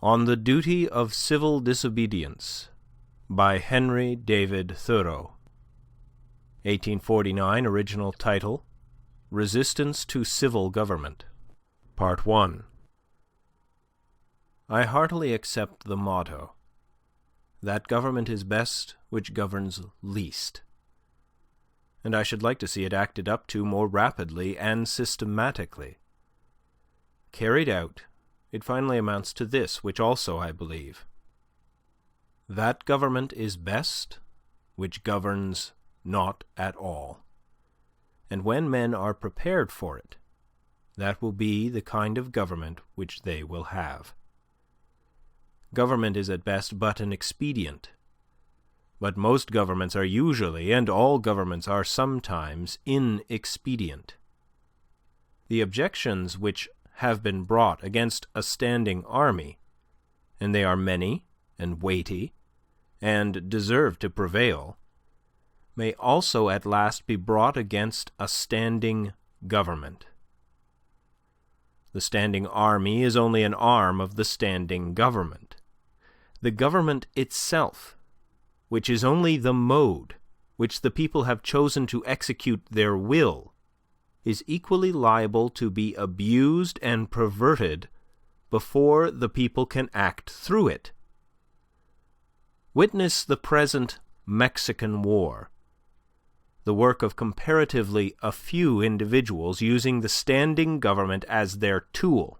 On the Duty of Civil Disobedience by Henry David Thoreau. 1849, original title, Resistance to Civil Government. Part 1. I heartily accept the motto, that government is best which governs least, and I should like to see it acted up to more rapidly and systematically. Carried out, it finally amounts to this, which also I believe: that government is best which governs not at all, and when men are prepared for it, that will be the kind of government which they will have. Government is at best but an expedient, but most governments are usually, and all governments are sometimes, inexpedient. The objections which have been brought against a standing army, and they are many and weighty, and deserve to prevail, may also at last be brought against a standing government. The standing army is only an arm of the standing government. The government itself, which is only the mode which the people have chosen to execute their will, is equally liable to be abused and perverted before the people can act through it. Witness the present Mexican War, the work of comparatively a few individuals using the standing government as their tool.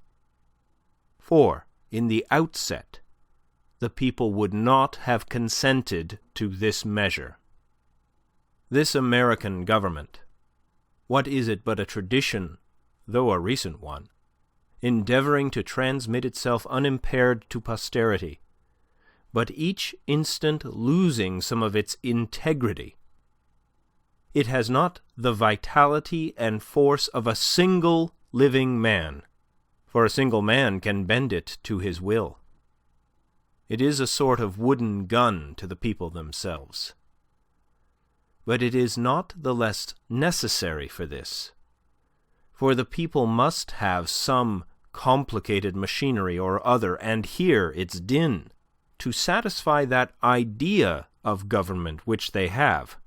For, in the outset, the people would not have consented to this measure. This American government, what is it but a tradition, though a recent one, endeavoring to transmit itself unimpaired to posterity, but each instant losing some of its integrity? It has not the vitality and force of a single living man, for a single man can bend it to his will. It is a sort of wooden gun to the people themselves. But it is not the less necessary for this, for the people must have some complicated machinery or other, and hear its din, to satisfy that idea of government which they have.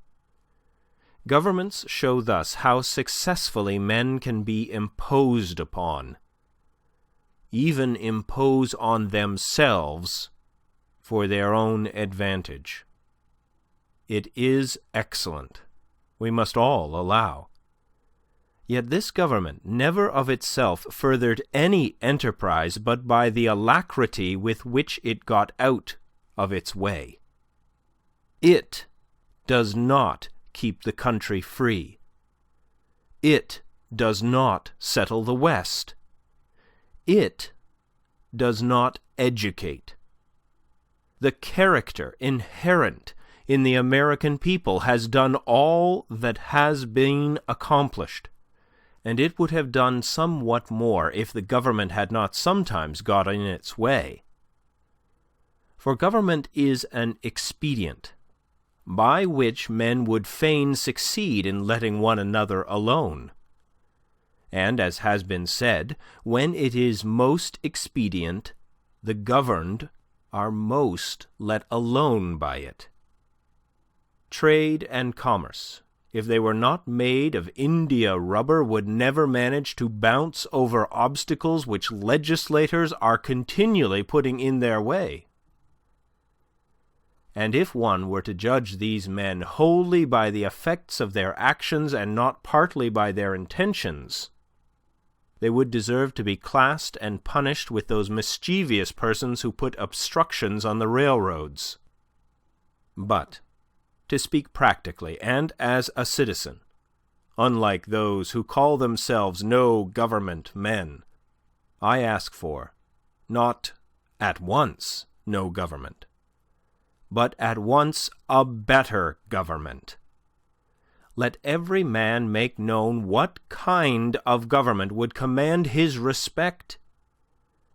Governments show thus how successfully men can be imposed upon, even impose on themselves for their own advantage. It is excellent, we must all allow. Yet this government never of itself furthered any enterprise but by the alacrity with which it got out of its way. It does not keep the country free. It does not settle the West. It does not educate. The character inherent in the American people has done all that has been accomplished, and it would have done somewhat more if the government had not sometimes got in its way. For government is an expedient, by which men would fain succeed in letting one another alone. And, as has been said, when it is most expedient, the governed are most let alone by it. Trade and commerce, if they were not made of India rubber, would never manage to bounce over obstacles which legislators are continually putting in their way. And if one were to judge these men wholly by the effects of their actions and not partly by their intentions, they would deserve to be classed and punished with those mischievous persons who put obstructions on the railroads. But, to speak practically and as a citizen, unlike those who call themselves no government men, I ask for, not at once no government, but at once a better government. Let every man make known what kind of government would command his respect,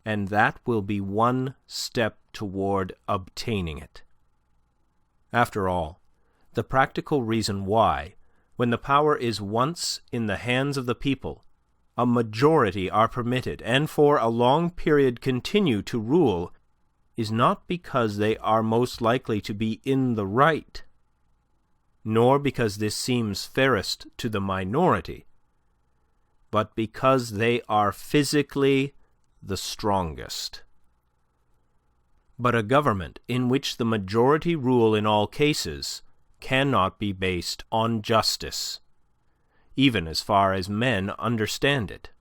and that will be one step toward obtaining it. After all, the practical reason why, when the power is once in the hands of the people, a majority are permitted, and for a long period continue to rule, is not because they are most likely to be in the right, nor because this seems fairest to the minority, but because they are physically the strongest. But a government in which the majority rule in all cases cannot be based on justice, even as far as men understand it.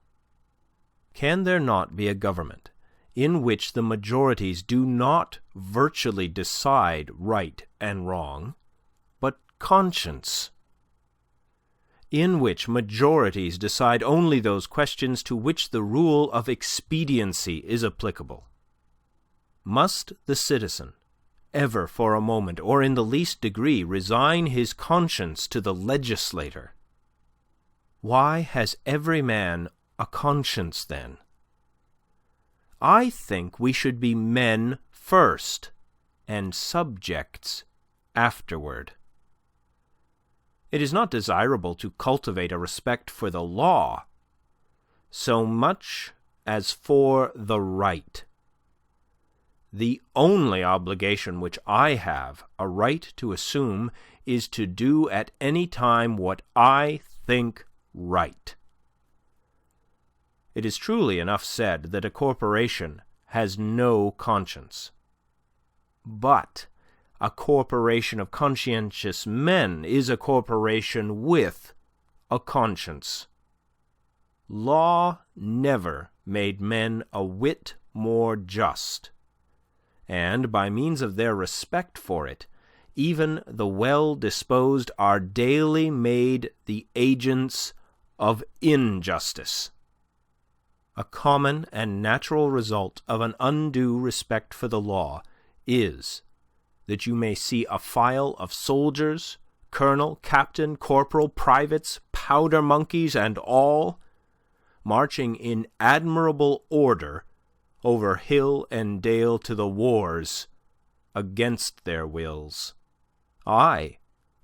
Can there not be a government in which the majorities do not virtually decide right and wrong, but conscience? In which majorities decide only those questions to which the rule of expediency is applicable? Must the citizen ever for a moment, or in the least degree, resign his conscience to the legislator? Why has every man a conscience, then? I think we should be men first, and subjects afterward. It is not desirable to cultivate a respect for the law so much as for the right. The only obligation which I have a right to assume is to do at any time what I think right. It is truly enough said that a corporation has no conscience. But a corporation of conscientious men is a corporation with a conscience. Law never made men a whit more just, and by means of their respect for it, even the well-disposed are daily made the agents of injustice. A common and natural result of an undue respect for the law is that you may see a file of soldiers, colonel, captain, corporal, privates, powder monkeys, and all, marching in admirable order over hill and dale to the wars against their wills, aye,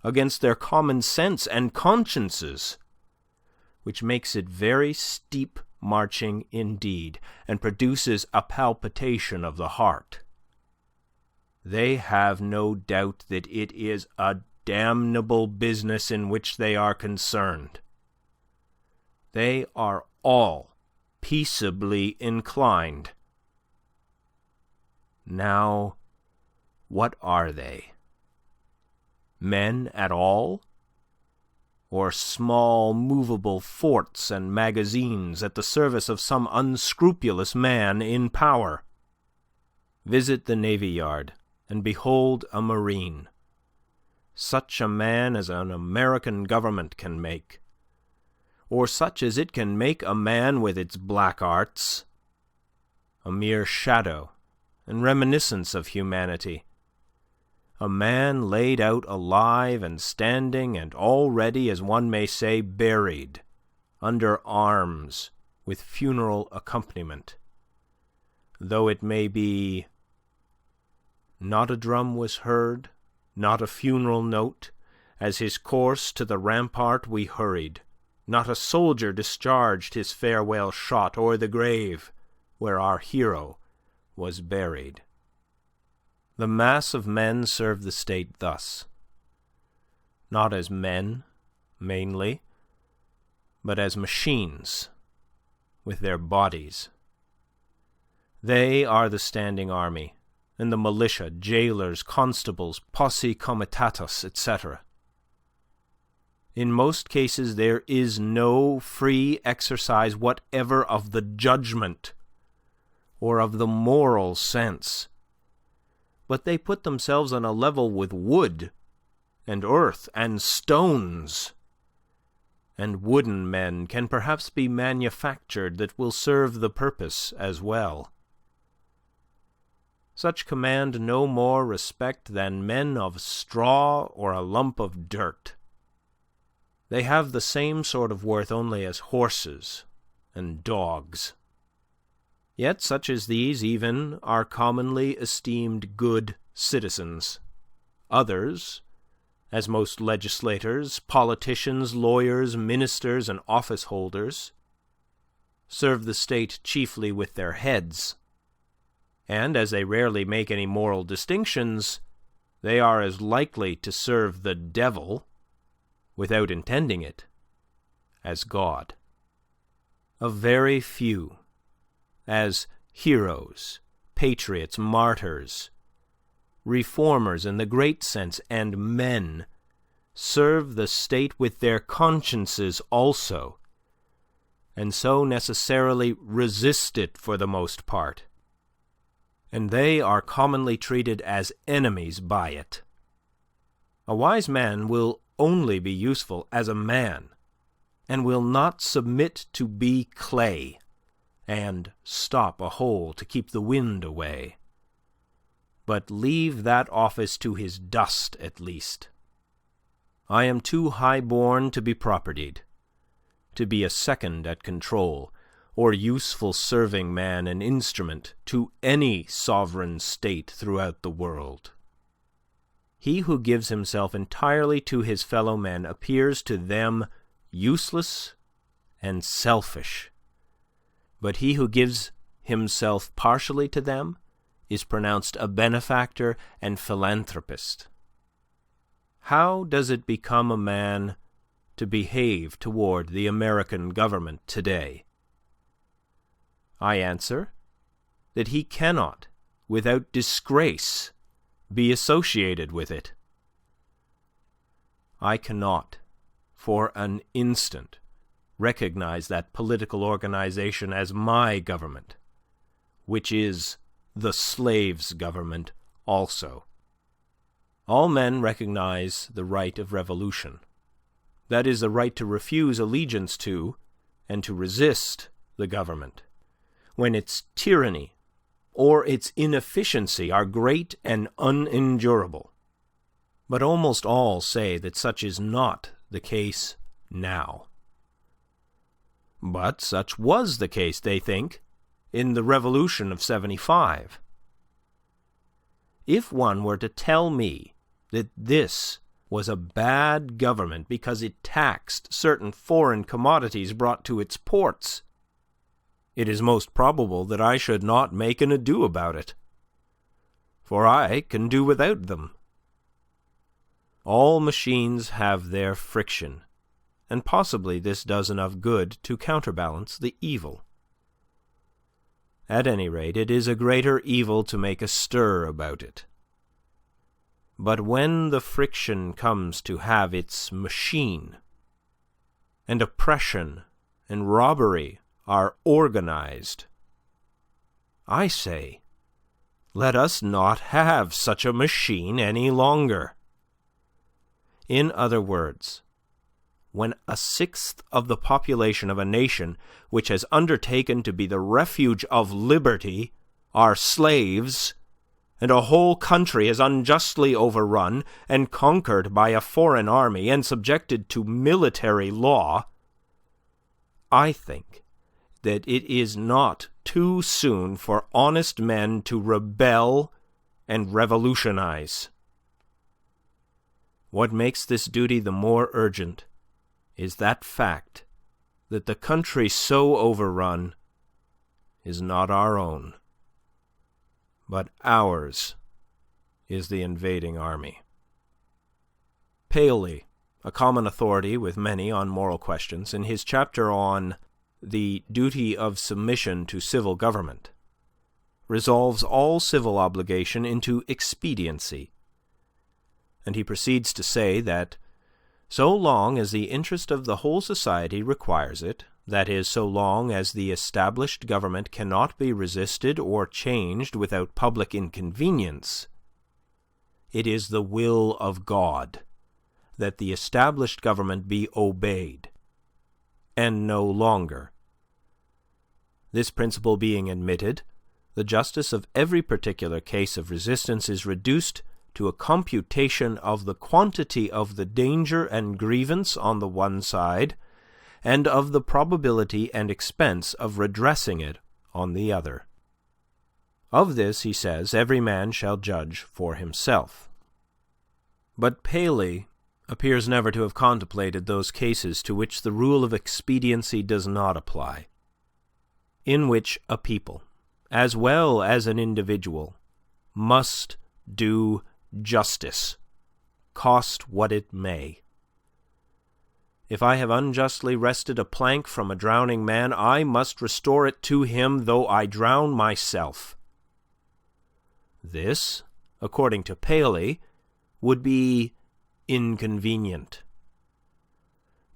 against their common sense and consciences, which makes it very steep marching indeed, and produces a palpitation of the heart. They have no doubt that it is a damnable business in which they are concerned. They are all peaceably inclined. Now, what are they? Men at all? Or small movable forts and magazines at the service of some unscrupulous man in power? Visit the Navy Yard and behold a Marine, such a man as an American government can make, or such as it can make a man with its black arts, a mere shadow and reminiscence of humanity, a man laid out alive and standing and already, as one may say, buried under arms with funeral accompaniment, though it may be not a drum was heard, not a funeral note, as his course to the rampart we hurried, not a soldier discharged his farewell shot o'er the grave where our hero was buried. The mass of men serve the state thus, not as men, mainly, but as machines with their bodies. They are the standing army, and the militia, jailers, constables, posse comitatus, etc. In most cases there is no free exercise whatever of the judgment or of the moral sense, but they put themselves on a level with wood and earth and stones, and wooden men can perhaps be manufactured that will serve the purpose as well. Such command no more respect than men of straw or a lump of dirt. They have the same sort of worth only as horses and dogs. Yet such as these even are commonly esteemed good citizens. Others, as most legislators, politicians, lawyers, ministers, and office-holders, serve the state chiefly with their heads. and as they rarely make any moral distinctions, they are as likely to serve the devil, without intending it, as God. A very few, as heroes, patriots, martyrs, reformers in the great sense, and men, serve the state with their consciences also, and so necessarily resist it for the most part, and they are commonly treated as enemies by it. A wise man will only be useful as a man, and will not submit to be clay, and stop a hole to keep the wind away, but leave that office to his dust at least. I am too high-born to be propertied, to be a second at control, or useful serving man and instrument to any sovereign state throughout the world. He who gives himself entirely to his fellow men appears to them useless and selfish, but he who gives himself partially to them is pronounced a benefactor and philanthropist. How does it become a man to behave toward the American government today? I answer that he cannot, without disgrace, be associated with it. I cannot, for an instant, recognize that political organization as my government, which is the slave's government also. All men recognize the right of revolution. That is, the right to refuse allegiance to and to resist the government, when its tyranny or its inefficiency are great and unendurable. But almost all say that such is not the case now. But such was the case, they think, in the Revolution of '75. If one were to tell me that this was a bad government because it taxed certain foreign commodities brought to its ports, it is most probable that I should not make an ado about it, for I can do without them. All machines have their friction, and possibly this does enough good to counterbalance the evil. At any rate, it is a greater evil to make a stir about it. But when the friction comes to have its machine, and oppression and robbery are organized, I say, let us not have such a machine any longer. In other words, when a sixth of the population of a nation which has undertaken to be the refuge of liberty are slaves, and a whole country is unjustly overrun and conquered by a foreign army and subjected to military law, I think that it is not too soon for honest men to rebel and revolutionize. What makes this duty the more urgent is that fact that the country so overrun is not our own, but ours is the invading army. Paley, a common authority with many on moral questions, in his chapter on the duty of submission to civil government, resolves all civil obligation into expediency, and he proceeds to say that so long as the interest of the whole society requires it, that is, so long as the established government cannot be resisted or changed without public inconvenience, it is the will of God that the established government be obeyed, and no longer. This principle being admitted, the justice of every particular case of resistance is reduced to a computation of the quantity of the danger and grievance on the one side, and of the probability and expense of redressing it on the other. Of this, he says, every man shall judge for himself. But Paley appears never to have contemplated those cases to which the rule of expediency does not apply, in which a people, as well as an individual, must do justice, cost what it may. If I have unjustly wrested a plank from a drowning man, I must restore it to him, though I drown myself. This, according to Paley, would be inconvenient.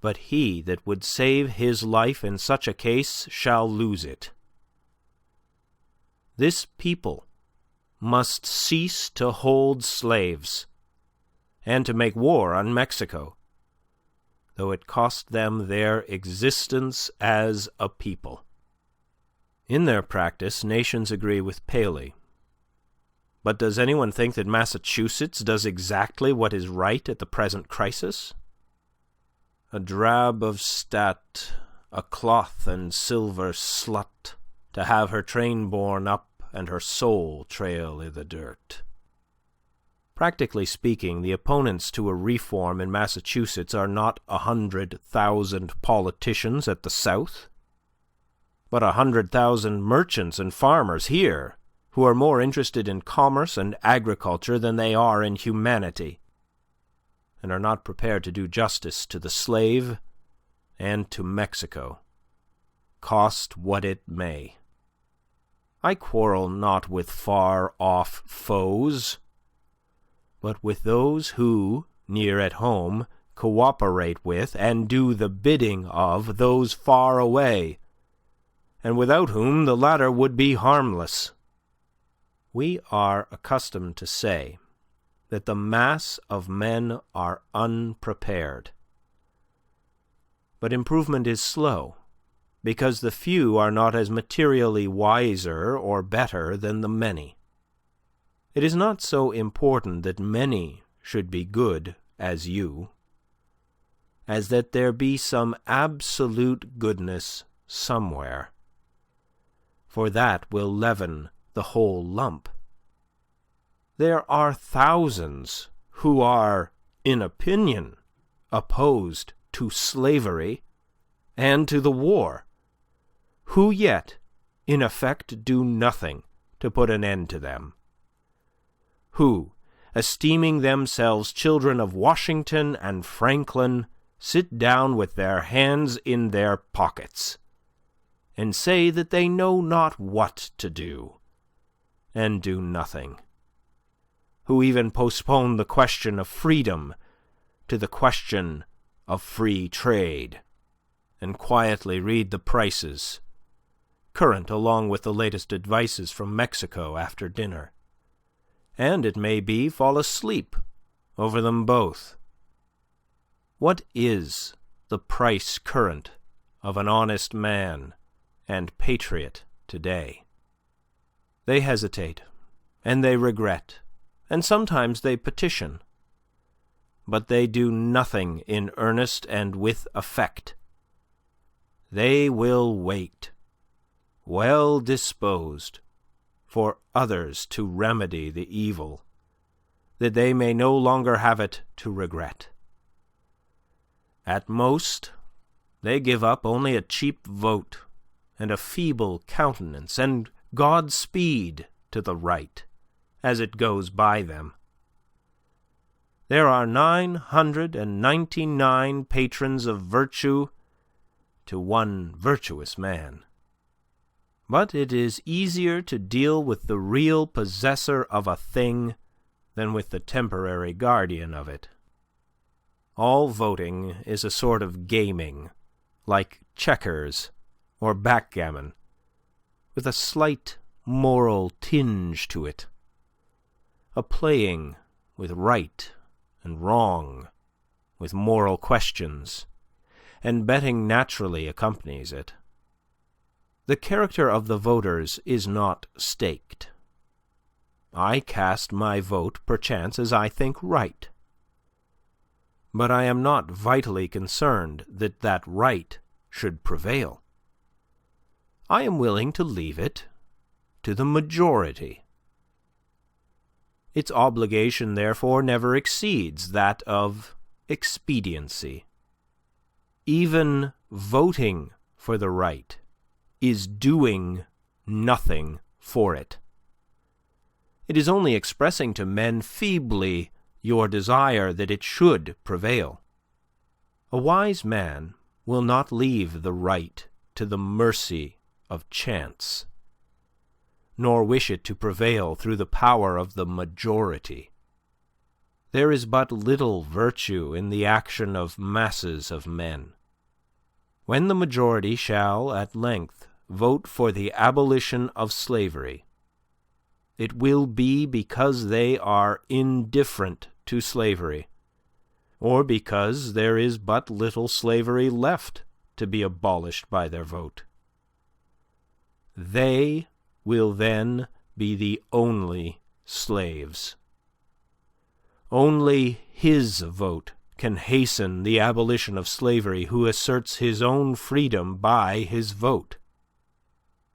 But he that would save his life in such a case shall lose it. This people must cease to hold slaves and to make war on Mexico, though it cost them their existence as a people. In their practice, nations agree with Paley. But does anyone think that Massachusetts does exactly what is right at the present crisis? A drab of stat, a cloth and silver slut, to have her train borne up and her soul trail I' the dirt. Practically speaking, the opponents to a reform in Massachusetts are not 100,000 politicians at the South, but 100,000 merchants and farmers here, who are more interested in commerce and agriculture than they are in humanity, and are not prepared to do justice to the slave and to Mexico, cost what it may. I quarrel not with far-off foes, but with those who, near at home, cooperate with and do the bidding of those far away, and without whom the latter would be harmless. We are accustomed to say that the mass of men are unprepared. But improvement is slow, because the few are not as materially wiser or better than the many. It is not so important that many should be good as you, as that there be some absolute goodness somewhere, for that will leaven the whole lump. There are thousands who are, in opinion, opposed to slavery and to the war, who yet, in effect, do nothing to put an end to them, who, esteeming themselves children of Washington and Franklin, sit down with their hands in their pockets, and say that they know not what to do, and do nothing, who even postpone the question of freedom to the question of free trade, and quietly read the prices, current along with the latest advices from Mexico after dinner, and, it may be, fall asleep over them both. What is the price current of an honest man and patriot today? They hesitate, and they regret, and sometimes they petition, but they do nothing in earnest and with effect. They will wait, well disposed, for others to remedy the evil, that they may no longer have it to regret. At most, they give up only a cheap vote and a feeble countenance, and Godspeed to the right as it goes by them. There are 999 patrons of virtue to one virtuous man. But it is easier to deal with the real possessor of a thing than with the temporary guardian of it. All voting is a sort of gaming, like checkers or backgammon, with a slight moral tinge to it, a playing with right and wrong, with moral questions, and betting naturally accompanies it. The character of the voters is not staked. I cast my vote perchance as I think right, but I am not vitally concerned that that right should prevail. I am willing to leave it to the majority. Its obligation, therefore, never exceeds that of expediency. Even voting for the right is doing nothing for it. It is only expressing to men feebly your desire that it should prevail. A wise man will not leave the right to the mercy of chance, nor wish it to prevail through the power of the majority. There is but little virtue in the action of masses of men. When the majority shall at length vote for the abolition of slavery, it will be because they are indifferent to slavery, or because there is but little slavery left to be abolished by their vote. They will then be the only slaves. Only his vote can hasten the abolition of slavery who asserts his own freedom by his vote.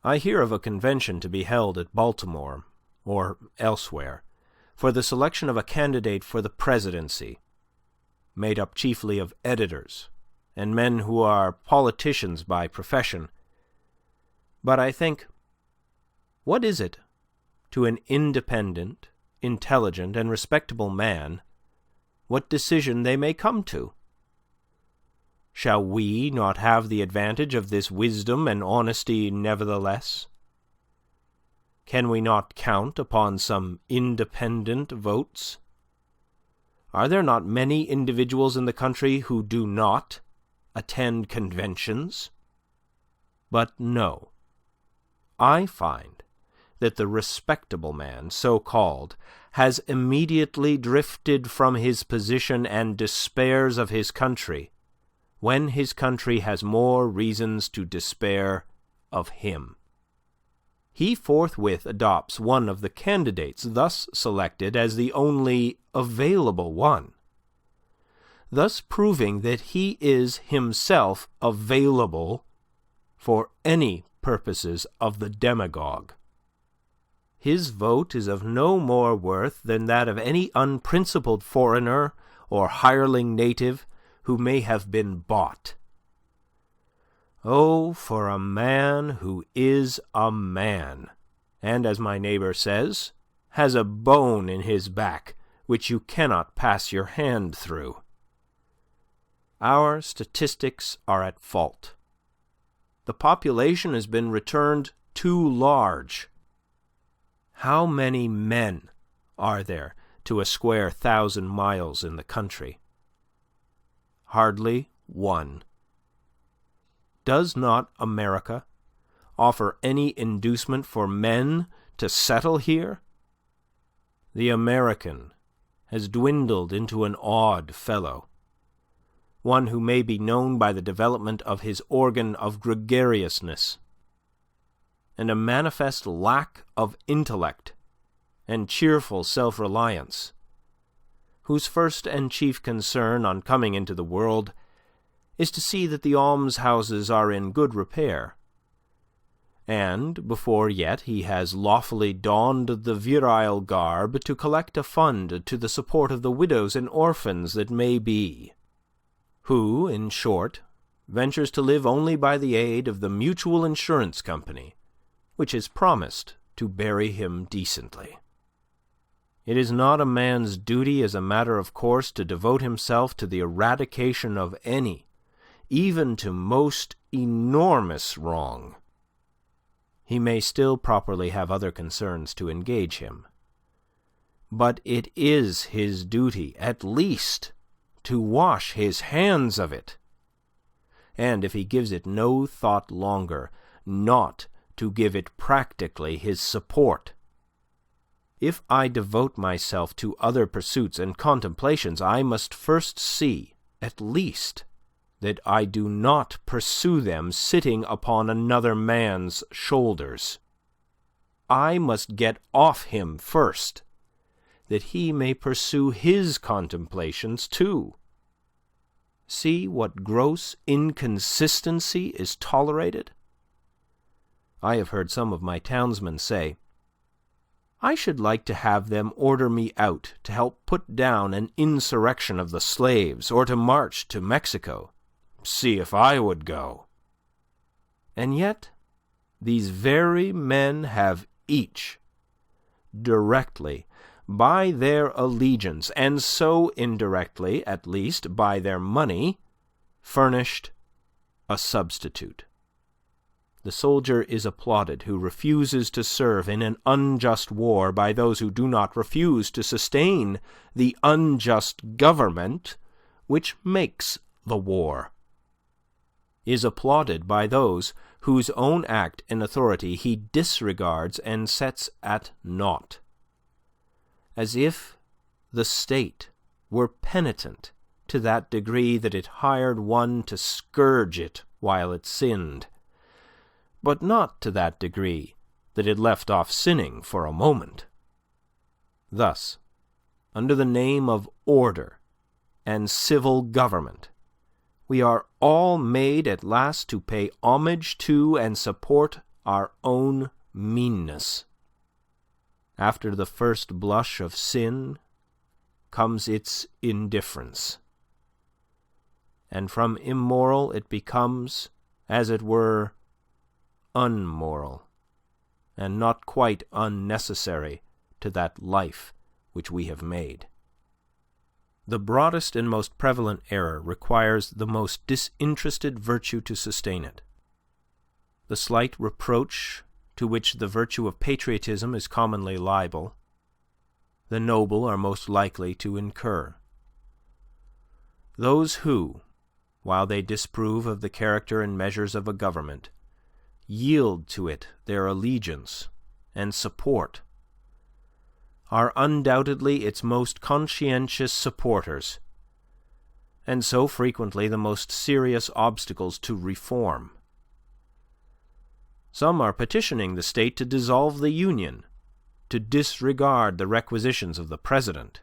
I hear of a convention to be held at Baltimore, or elsewhere, for the selection of a candidate for the presidency, made up chiefly of editors and men who are politicians by profession. But I think, what is it to an independent, intelligent, and respectable man what decision they may come to? Shall we not have the advantage of this wisdom and honesty nevertheless? Can we not count upon some independent votes? Are there not many individuals in the country who do not attend conventions? But no. I find that the respectable man, so called, has immediately drifted from his position and despairs of his country, when his country has more reasons to despair of him. He forthwith adopts one of the candidates thus selected as the only available one, thus proving that he is himself available for any purposes of the demagogue. His vote is of no more worth than that of any unprincipled foreigner or hireling native who may have been bought. Oh, for a man who is a man, and, as my neighbor says, has a bone in his back which you cannot pass your hand through. Our statistics are at fault. The population has been returned too large. How many men are there to a square 1,000 miles in the country? Hardly one. Does not America offer any inducement for men to settle here? The American has dwindled into an odd fellow, one who may be known by the development of his organ of gregariousness, and a manifest lack of intellect and cheerful self-reliance, whose first and chief concern on coming into the world is to see that the almshouses are in good repair, and before yet he has lawfully donned the virile garb to collect a fund to the support of the widows and orphans that may be, who, in short, ventures to live only by the aid of the mutual insurance company, which has promised to bury him decently. It is not a man's duty as a matter of course to devote himself to the eradication of any, even to most enormous wrong. He may still properly have other concerns to engage him, but it is his duty, at least, to wash his hands of it, and if he gives it no thought longer, not to give it practically his support. If I devote myself to other pursuits and contemplations, I must first see, at least, that I do not pursue them sitting upon another man's shoulders. I must get off him first, that he may pursue his contemplations too. See what gross inconsistency is tolerated? I have heard some of my townsmen say, I should like to have them order me out to help put down an insurrection of the slaves, or to march to Mexico. See if I would go. And yet these very men have each, directly, by their allegiance, and so indirectly, at least, by their money, furnished a substitute. The soldier is applauded who refuses to serve in an unjust war by those who do not refuse to sustain the unjust government which makes the war, is applauded by those whose own act and authority he disregards and sets at naught, as if the state were penitent to that degree that it hired one to scourge it while it sinned, but not to that degree that it left off sinning for a moment. Thus, under the name of order and civil government, we are all made at last to pay homage to and support our own meanness. After the first blush of sin comes its indifference, and from immoral it becomes, as it were, unmoral, and not quite unnecessary to that life which we have made. The broadest and most prevalent error requires the most disinterested virtue to sustain it. The slight reproach to which the virtue of patriotism is commonly liable, the noble are most likely to incur. Those who, while they disapprove of the character and measures of a government, yield to it their allegiance and support, are undoubtedly its most conscientious supporters, and so frequently the most serious obstacles to reform. Some are petitioning the state to dissolve the Union, to disregard the requisitions of the President.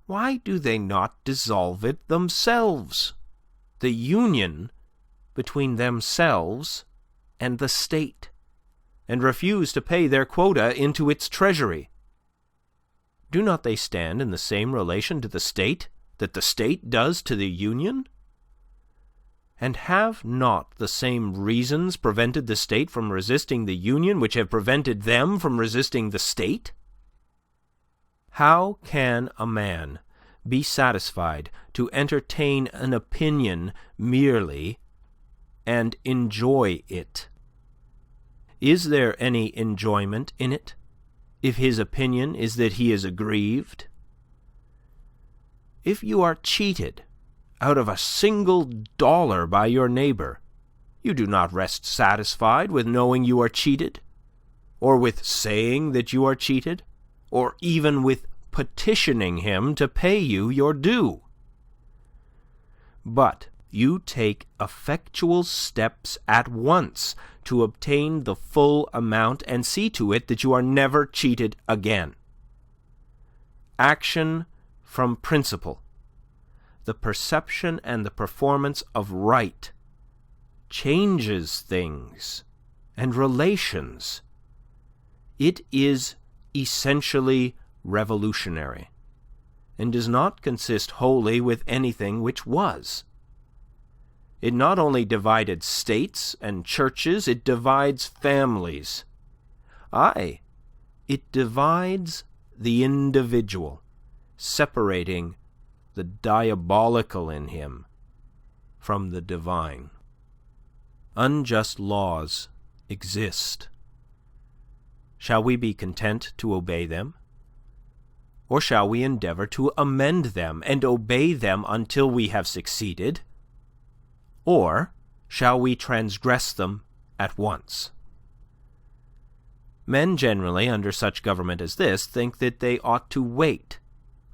Why do they not dissolve it themselves, the union between themselves and the state, and refuse to pay their quota into its treasury? Do not they stand in the same relation to the state that the state does to the Union? And have not the same reasons prevented the state from resisting the Union which have prevented them from resisting the state? How can a man be satisfied to entertain an opinion merely and enjoy it? Is there any enjoyment in it, if his opinion is that he is aggrieved? If you are cheated out of a single dollar by your neighbor, you do not rest satisfied with knowing you are cheated, or with saying that you are cheated, or even with petitioning him to pay you your due. But you take effectual steps at once to obtain the full amount and see to it that you are never cheated again. Action from principle, the perception and the performance of right, changes things and relations. It is essentially revolutionary, and does not consist wholly with anything which was. It not only divided states and churches, it divides families. Aye, it divides the individual, separating the diabolical in him from the divine. Unjust laws exist. Shall we be content to obey them? Or shall we endeavor to amend them and obey them until we have succeeded? Or shall we transgress them at once? Men generally, under such government as this, think that they ought to wait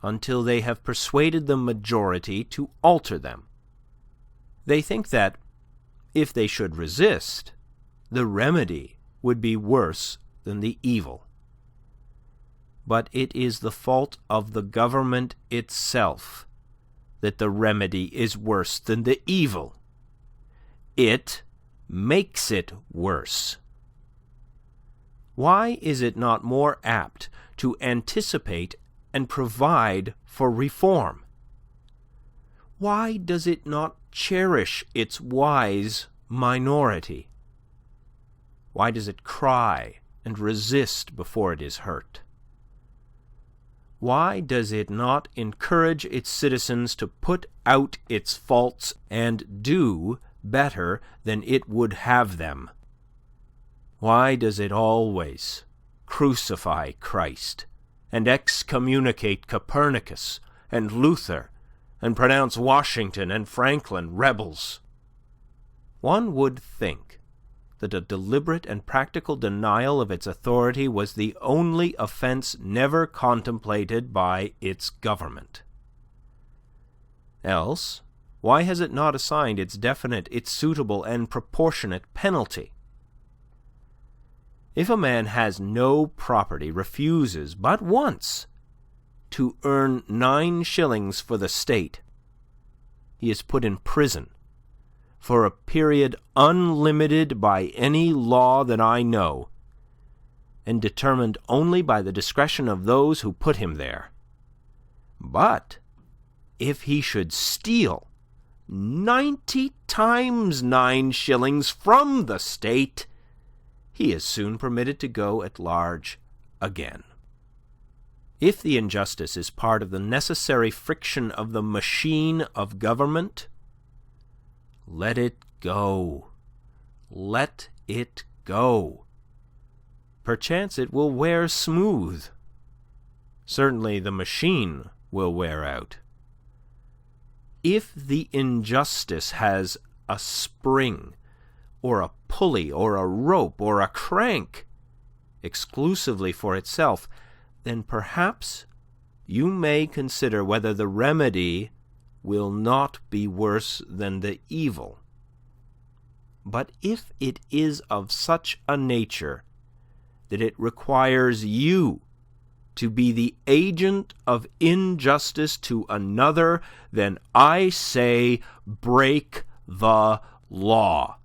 until they have persuaded the majority to alter them. They think that, if they should resist, the remedy would be worse than the evil. But it is the fault of the government itself that the remedy is worse than the evil. It makes it worse. Why is it not more apt to anticipate and provide for reform? Why does it not cherish its wise minority? Why does it cry and resist before it is hurt? Why does it not encourage its citizens to put out its faults and do better than it would have them? Why does it always crucify Christ and excommunicate Copernicus and Luther and pronounce Washington and Franklin rebels? One would think that a deliberate and practical denial of its authority was the only offense never contemplated by its government. Else, why has it not assigned its definite, its suitable and proportionate penalty? If a man has no property, refuses but once to earn 9 shillings for the state, he is put in prison for a period unlimited by any law that I know, and determined only by the discretion of those who put him there. But if he should steal 90 times 9 shillings from the state, he is soon permitted to go at large again. If the injustice is part of the necessary friction of the machine of government, let it go. Let it go. Perchance it will wear smooth. Certainly the machine will wear out. If the injustice has a spring, or a pulley, or a rope, or a crank exclusively for itself, then perhaps you may consider whether the remedy will not be worse than the evil. But if it is of such a nature that it requires you to be the agent of injustice to another, then I say break the law.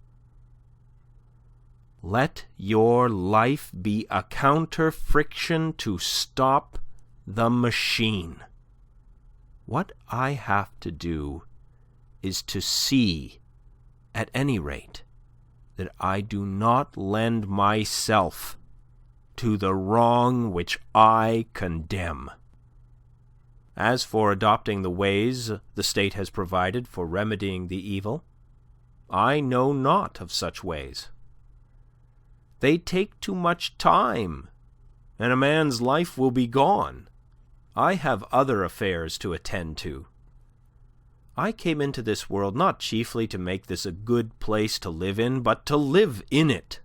Let your life be a counter-friction to stop the machine. What I have to do is to see, at any rate, that I do not lend myself to the wrong which I condemn. As for adopting the ways the state has provided for remedying the evil, I know not of such ways. They take too much time, and a man's life will be gone. I have other affairs to attend to. I came into this world not chiefly to make this a good place to live in, but to live in it,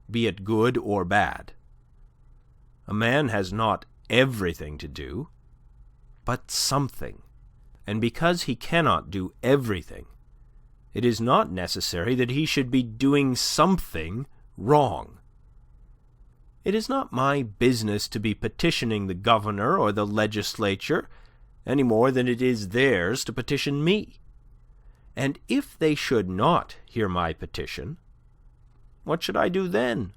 be it good or bad. A man has not everything to do, but something, and because he cannot do everything, it is not necessary that he should be doing something wrong. It is not my business to be petitioning the governor or the legislature any more than it is theirs to petition me. And if they should not hear my petition, what should I do then?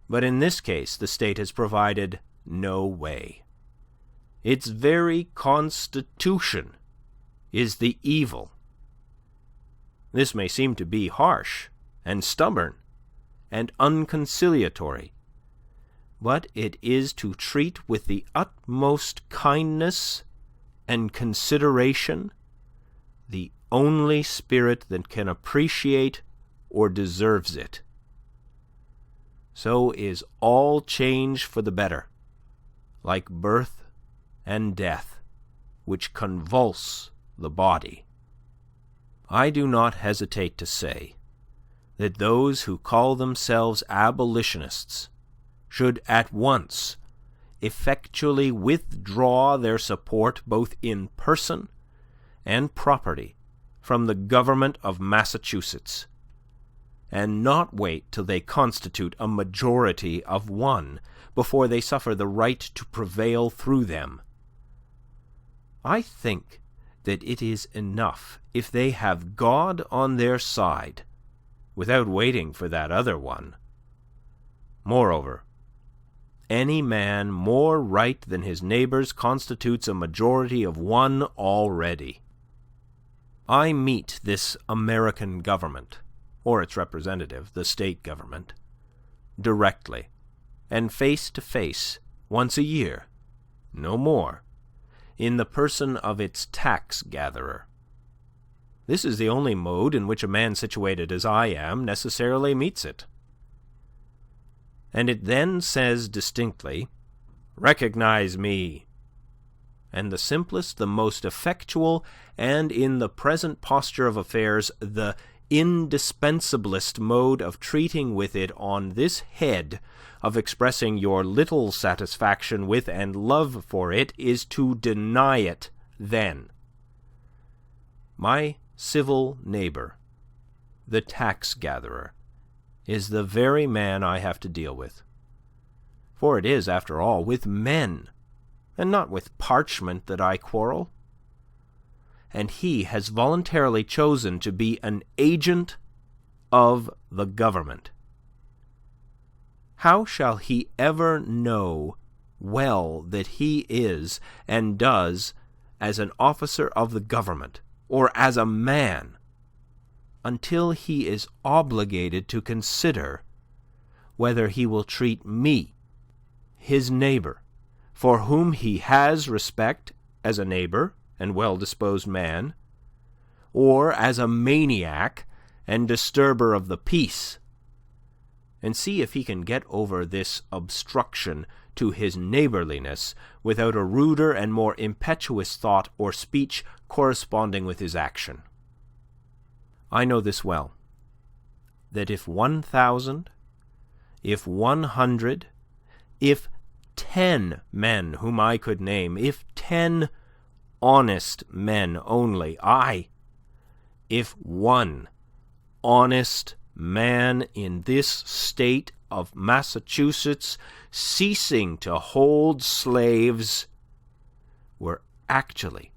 But in this case, the state has provided no way. Its very constitution is the evil. This may seem to be harsh and stubborn and unconciliatory, but it is to treat with the utmost kindness and consideration the only spirit that can appreciate or deserves it. So is all change for the better, like birth and death, which convulse the body. I do not hesitate to say that those who call themselves abolitionists should at once effectually withdraw their support both in person and property from the government of Massachusetts, and not wait till they constitute a majority of one before they suffer the right to prevail through them. I think that it is enough if they have God on their side, without waiting for that other one. Moreover, any man more right than his neighbours constitutes a majority of one already. I meet this American government, or its representative, the state government, directly, and face to face, once a year, no more, in the person of its tax-gatherer. This is the only mode in which a man situated as I am necessarily meets it. And it then says distinctly, "Recognize me." And the simplest, the most effectual, and in the present posture of affairs, the indispensablest mode of treating with it on this head, of expressing your little satisfaction with and love for it, is to deny it then. My civil neighbor, the tax-gatherer, is the very man I have to deal with. For it is, after all, with men, and not with parchment, that I quarrel. And he has voluntarily chosen to be an agent of the government. How shall he ever know well that he is and does as an officer of the government, or as a man, until he is obligated to consider whether he will treat me, his neighbor, for whom he has respect as a neighbor and well-disposed man, or as a maniac and disturber of the peace, and see if he can get over this obstruction to his neighborliness without a ruder and more impetuous thought or speech corresponding with his action. I know this well, that if 1,000, if 100, if 10 men whom I could name, if 10 honest men only, if one honest man in this state of Massachusetts, ceasing to hold slaves, were actually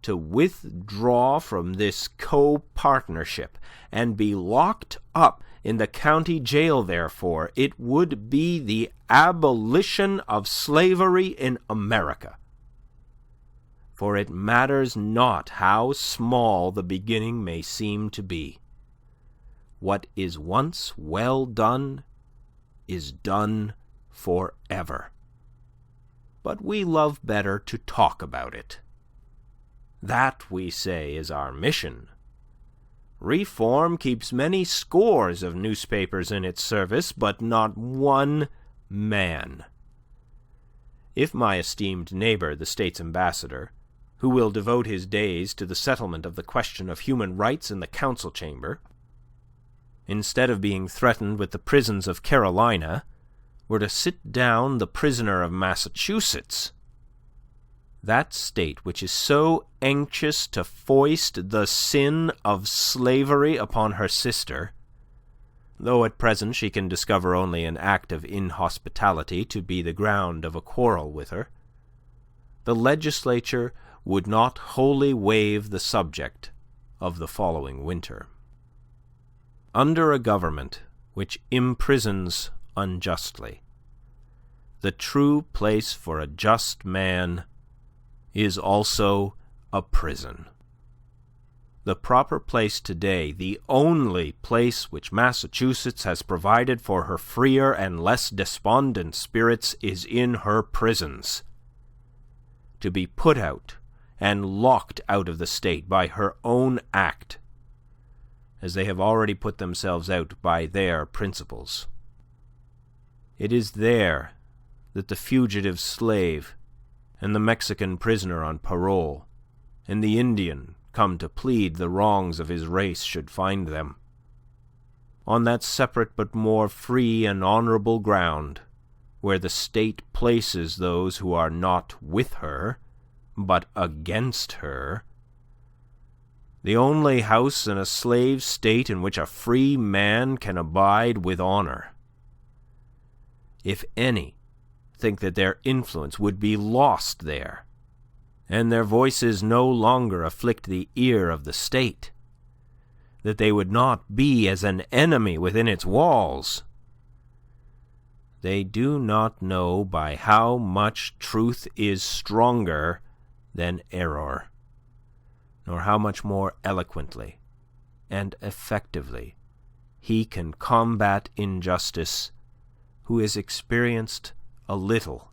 to withdraw from this co-partnership and be locked up in the county jail therefore, it would be the abolition of slavery in America. For it matters not how small the beginning may seem to be. What is once well done is done forever. But we love better to talk about it. That, we say, is our mission. Reform keeps many scores of newspapers in its service, but not one man. If my esteemed neighbor, the State's ambassador, who will devote his days to the settlement of the question of human rights in the council chamber, instead of being threatened with the prisons of Carolina, were to sit down the prisoner of Massachusetts, that state which is so anxious to foist the sin of slavery upon her sister, though at present she can discover only an act of inhospitality to be the ground of a quarrel with her, the legislature would not wholly waive the subject of the following winter. Under a government which imprisons unjustly, the true place for a just man is also a prison. The proper place today, the only place which Massachusetts has provided for her freer and less despondent spirits, is in her prisons, to be put out and locked out of the state by her own act, as they have already put themselves out by their principles. It is there that the fugitive slave and the Mexican prisoner on parole and the Indian come to plead the wrongs of his race should find them. On that separate but more free and honorable ground, where the state places those who are not with her, but against her, the only house in a slave state in which a free man can abide with honor. If any think that their influence would be lost there, and their voices no longer afflict the ear of the state, that they would not be as an enemy within its walls, they do not know by how much truth is stronger than error, nor how much more eloquently and effectively he can combat injustice who has experienced a little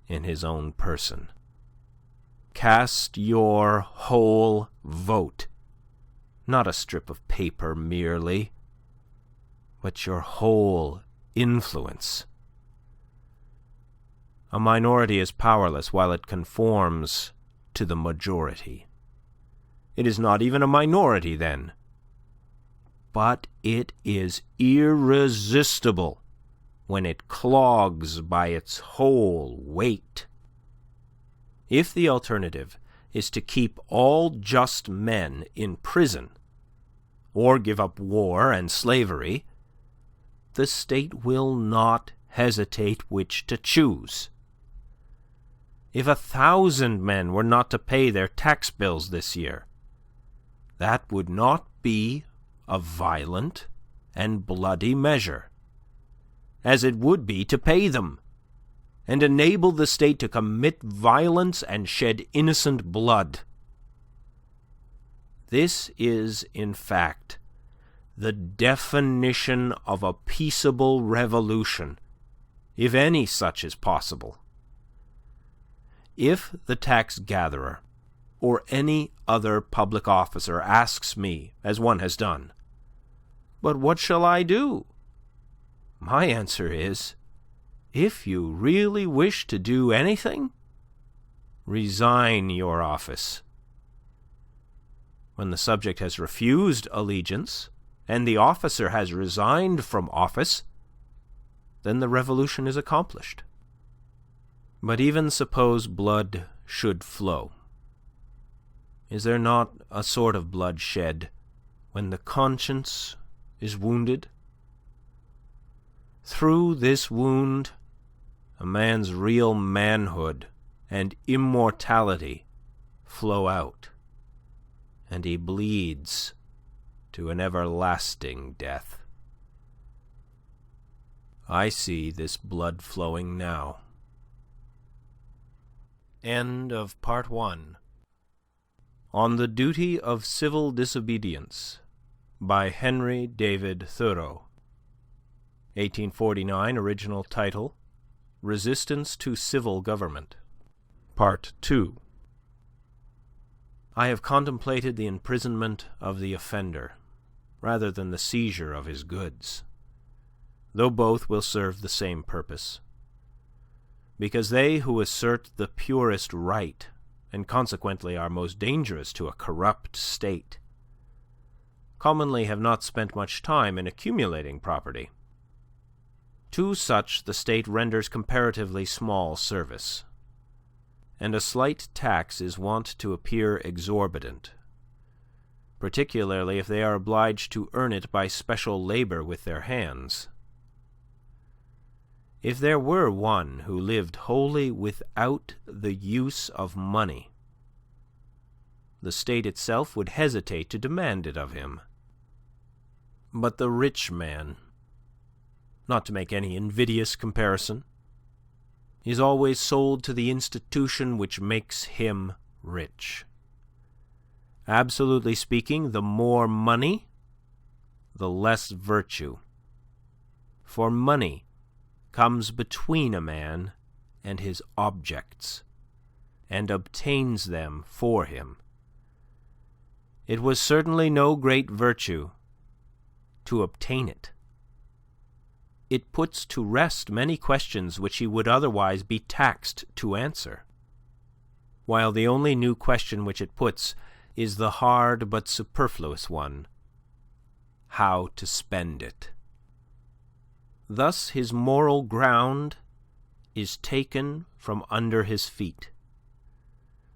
in his own person. Cast your whole vote, not a strip of paper merely, but your whole influence. A minority is powerless while it conforms to the majority. It is not even a minority then, but it is irresistible when it clogs by its whole weight. If the alternative is to keep all just men in prison, or give up war and slavery, the state will not hesitate which to choose. If 1,000 men were not to pay their tax bills this year, that would not be a violent and bloody measure, as it would be to pay them, and enable the state to commit violence and shed innocent blood. This is, in fact, the definition of a peaceable revolution, if any such is possible. If the tax gatherer or any other public officer asks me, as one has done, "But what shall I do?" my answer is, if you really wish to do anything, resign your office. When the subject has refused allegiance, and the officer has resigned from office, then the revolution is accomplished. But even suppose blood should flow. Is there not a sort of blood shed when the conscience is wounded? Through this wound, a man's real manhood and immortality flow out, and he bleeds to an everlasting death. I see this blood flowing now. End of Part 1. On the Duty of Civil Disobedience, by Henry David Thoreau. 1849, original title, Resistance to Civil Government. Part 2. I have contemplated the imprisonment of the offender, rather than the seizure of his goods, though both will serve the same purpose, because they who assert the purest right, and consequently are most dangerous to a corrupt state, commonly have not spent much time in accumulating property. To such the state renders comparatively small service, and a slight tax is wont to appear exorbitant, particularly if they are obliged to earn it by special labor with their hands. If there were one who lived wholly without the use of money, the state itself would hesitate to demand it of him. But the rich man, not to make any invidious comparison, is always sold to the institution which makes him rich. Absolutely speaking, the more money, the less virtue. For money comes between a man and his objects, and obtains them for him. It was certainly no great virtue to obtain it. It puts to rest many questions which he would otherwise be taxed to answer, while the only new question which it puts is the hard but superfluous one, how to spend it. Thus his moral ground is taken from under his feet.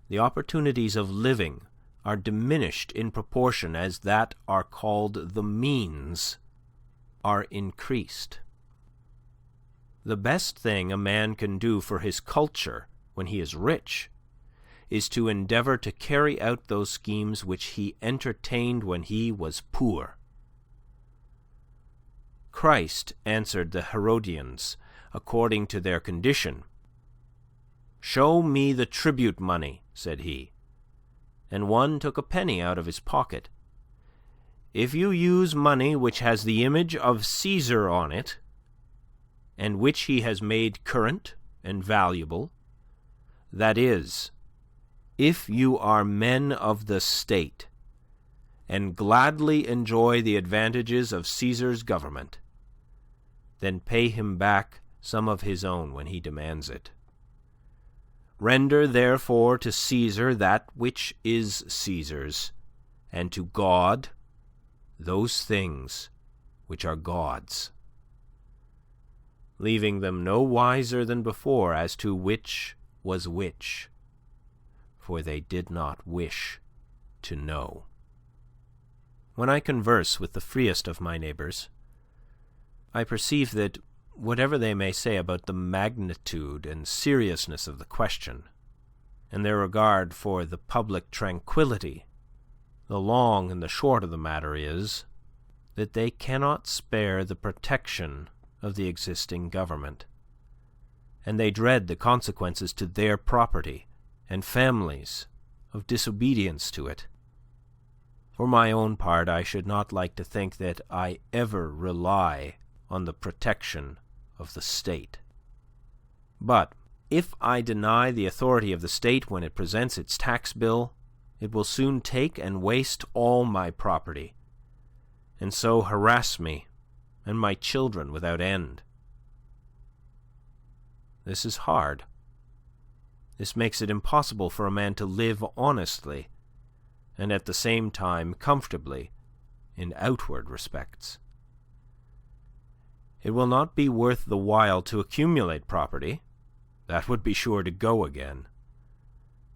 The opportunities of living are diminished in proportion as that are called the means are increased. The best thing a man can do for his culture when he is rich is to endeavor to carry out those schemes which he entertained when he was poor. Christ answered the Herodians according to their condition. "Show me the tribute money," said he, and one took a penny out of his pocket. "If you use money which has the image of Caesar on it, and which he has made current and valuable, that is, if you are men of the state, and gladly enjoy the advantages of Caesar's government, then pay him back some of his own when he demands it. Render therefore to Caesar that which is Caesar's, and to God those things which are God's, leaving them no wiser than before as to which was which, for they did not wish to know. When I converse with the freest of my neighbours, I perceive that whatever they may say about the magnitude and seriousness of the question, and their regard for the public tranquillity, the long and the short of the matter is that they cannot spare the protection of the existing government, and they dread the consequences to their property and families of disobedience to it. For my own part, I should not like to think that I ever rely on the protection of the state. But if I deny the authority of the state when it presents its tax bill, it will soon take and waste all my property, and so harass me and my children without end. This is hard. This makes it impossible for a man to live honestly, and at the same time comfortably in outward respects. It will not be worth the while to accumulate property. That would be sure to go again.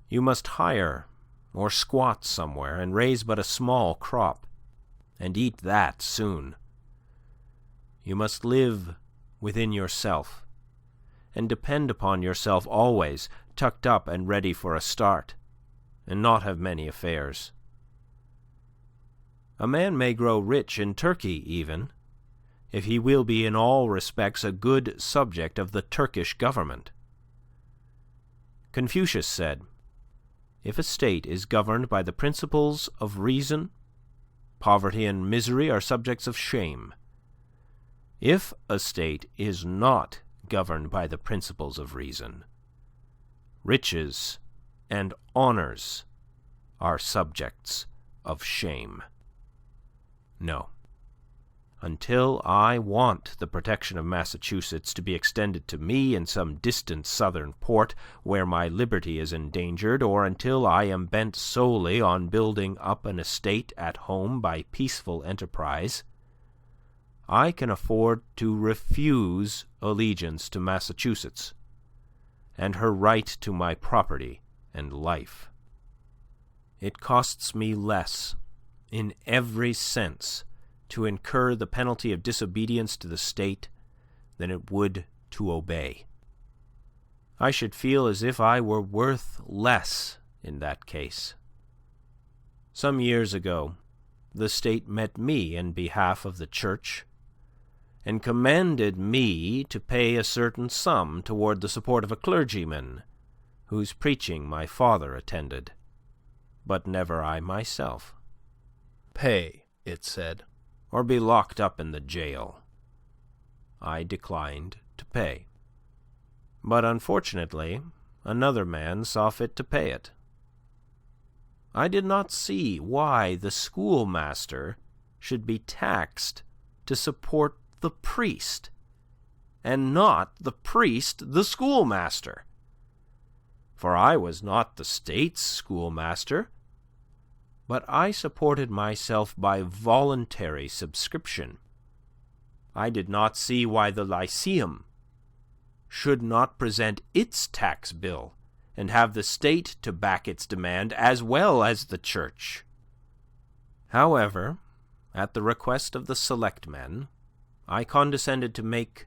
You must hire or squat somewhere and raise but a small crop, and eat that soon. You must live within yourself, and depend upon yourself always, tucked up and ready for a start, and not have many affairs. A man may grow rich in Turkey even, if he will be in all respects a good subject of the Turkish government. Confucius said, "If a state is governed by the principles of reason, poverty and misery are subjects of shame. If a state is not governed by the principles of reason, riches and honors are subjects of shame." No. Until I want the protection of Massachusetts to be extended to me in some distant southern port where my liberty is endangered, or until I am bent solely on building up an estate at home by peaceful enterprise, I can afford to refuse allegiance to Massachusetts and her right to my property and life. It costs me less, in every sense, to incur the penalty of disobedience to the state than it would to obey. I should feel as if I were worth less in that case. Some years ago, the state met me in behalf of the Church, and commanded me to pay a certain sum toward the support of a clergyman whose preaching my father attended, but never I myself. "Pay," it said, "or be locked up in the jail." I declined to pay. But unfortunately, another man saw fit to pay it. I did not see why the schoolmaster should be taxed to support the priest, and not the priest the schoolmaster. For I was not the state's schoolmaster, but I supported myself by voluntary subscription. I did not see why the Lyceum should not present its tax bill and have the state to back its demand as well as the Church. However, at the request of the selectmen, I condescended to make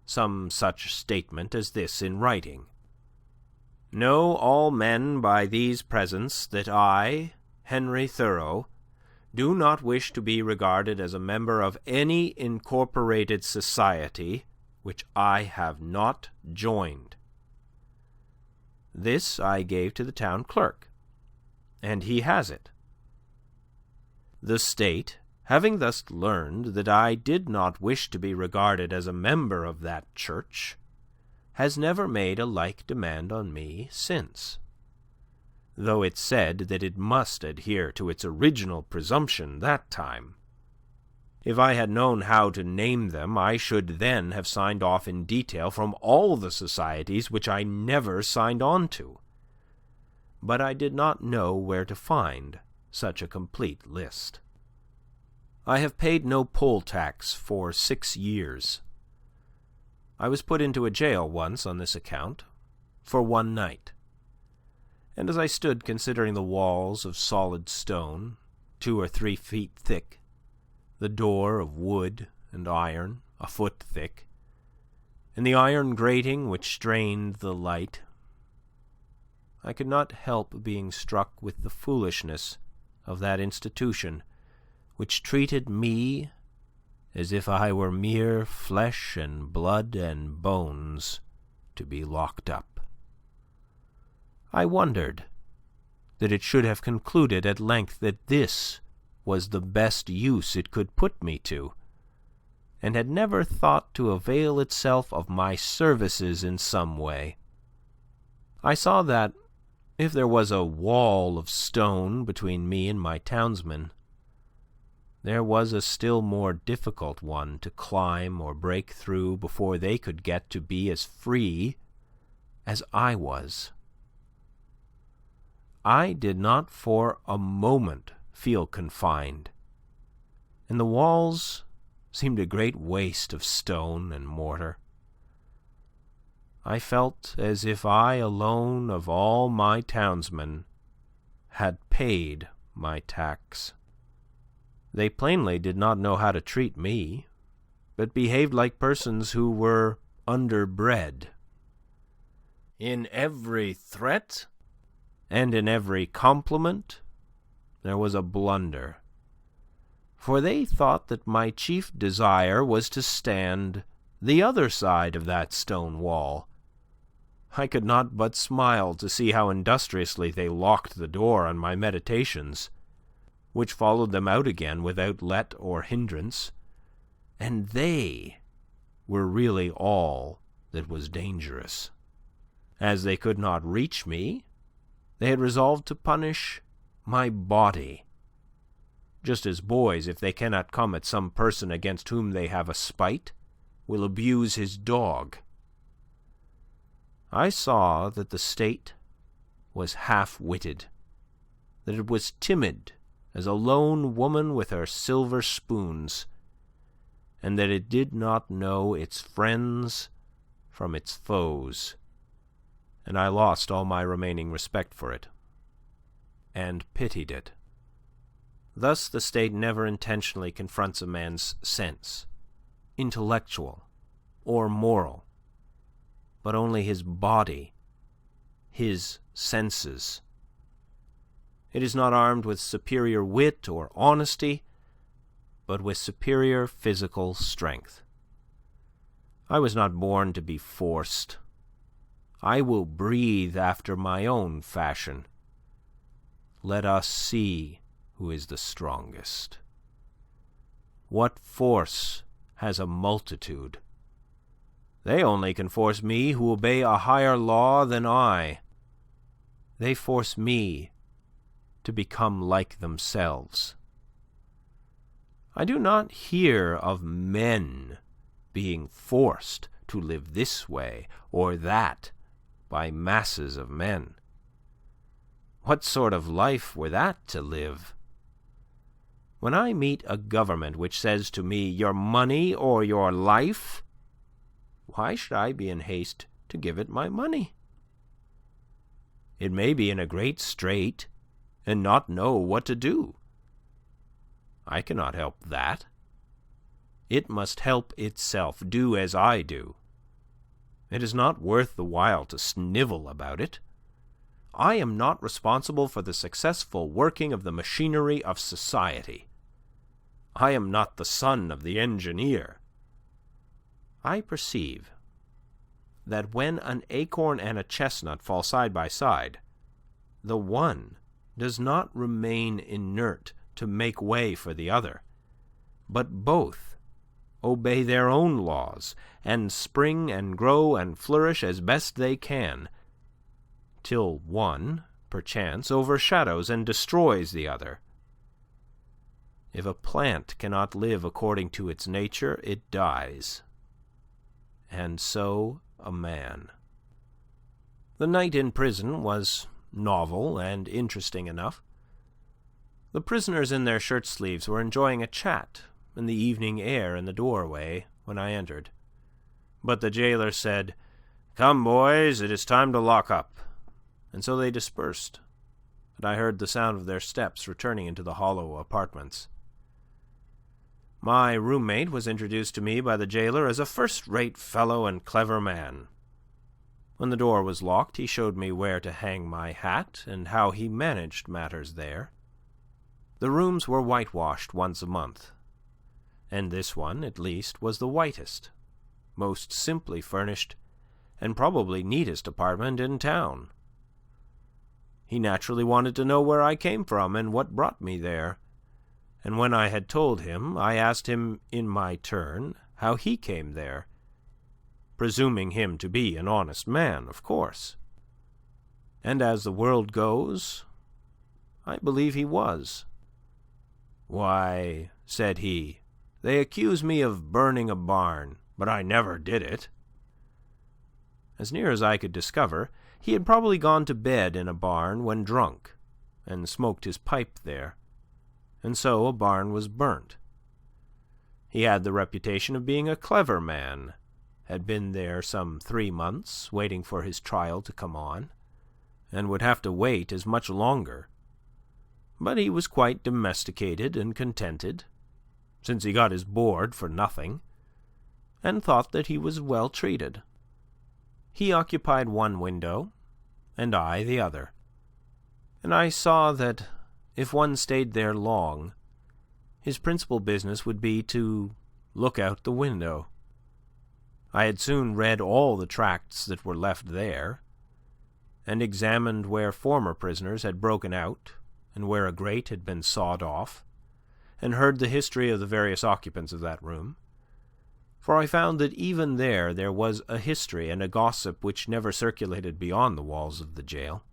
some such statement as this in writing: "Know all men by these presents that I, Henry Thoreau, do not wish to be regarded as a member of any incorporated society which I have not joined." This I gave to the town clerk, and he has it. The state Having thus learned that I did not wish to be regarded as a member of that church, has never made a like demand on me since, though it said that it must adhere to its original presumption that time. If I had known how to name them, I should then have signed off in detail from all the societies which I never signed on to. But I did not know where to find such a complete list. I have paid no poll tax for 6 years. I was put into a jail once on this account, for 1 night. And as I stood considering the walls of solid stone, 2 or 3 feet thick, the door of wood and iron, a foot thick, and the iron grating which strained the light, I could not help being struck with the foolishness of that institution, which treated me as if I were mere flesh and blood and bones to be locked up. I wondered that it should have concluded at length that this was the best use it could put me to, and had never thought to avail itself of my services in some way. I saw that, if there was a wall of stone between me and my townsmen, there was a still more difficult one to climb or break through before they could get to be as free as I was. I did not for a moment feel confined, and the walls seemed a great waste of stone and mortar. I felt as if I alone of all my townsmen had paid my tax. They plainly did not know how to treat me, but behaved like persons who were underbred. In every threat and in every compliment there was a blunder, for they thought that my chief desire was to stand the other side of that stone wall. I could not but smile to see how industriously they locked the door on my meditations, which followed them out again without let or hindrance, and they were really all that was dangerous. As they could not reach me, they had resolved to punish my body, just as boys, if they cannot come at some person against whom they have a spite, will abuse his dog. I saw that the state was half-witted, that it was timid as a lone woman with her silver spoons, and that it did not know its friends from its foes, and I lost all my remaining respect for it, and pitied it. Thus the state never intentionally confronts a man's sense, intellectual or moral, but only his body, his senses. It is not armed with superior wit or honesty, but with superior physical strength. I was not born to be forced. I will breathe after my own fashion. Let us see who is the strongest. What force has a multitude? They only can force me who obey a higher law than I. They force me to become like themselves. I do not hear of men being forced to live this way or that by masses of men. What sort of life were that to live? When I meet a government which says to me, your money or your life, why should I be in haste to give it my money? It may be in a great strait and not know what to do. I cannot help that. It must help itself, do as I do. It is not worth the while to snivel about it. I am not responsible for the successful working of the machinery of society. I am not the son of the engineer. I perceive that when an acorn and a chestnut fall side by side, the one does not remain inert to make way for the other, but both obey their own laws, and spring and grow and flourish as best they can, till one, perchance, overshadows and destroys the other. If a plant cannot live according to its nature, it dies. And so a man. The night in prison was novel and interesting enough. The prisoners in their shirt sleeves were enjoying a chat in the evening air in the doorway when I entered. But the jailer said, "Come, boys, it is time to lock up." And so they dispersed, and I heard the sound of their steps returning into the hollow apartments. My roommate was introduced to me by the jailer as a first-rate fellow and clever man. When the door was locked, he showed me where to hang my hat and how he managed matters there. The rooms were whitewashed once a month, and this one, at least, was the whitest, most simply furnished, and probably neatest apartment in town. He naturally wanted to know where I came from and what brought me there, and when I had told him, I asked him in my turn how he came there, presuming him to be an honest man, of course. And as the world goes, I believe he was. "Why," said he, "they accuse me of burning a barn, but I never did it." As near as I could discover, he had probably gone to bed in a barn when drunk, and smoked his pipe there, and so a barn was burnt. He had the reputation of being a clever man, had been there some 3 months, waiting for his trial to come on, and would have to wait as much longer. But he was quite domesticated and contented, since he got his board for nothing, and thought that he was well treated. He occupied one window, and I the other, and I saw that if one stayed there long, his principal business would be to look out the window. I had soon read all the tracts that were left there, and examined where former prisoners had broken out, and where a grate had been sawed off, and heard the history of the various occupants of that room, for I found that even there was a history and a gossip which never circulated beyond the walls of the jail.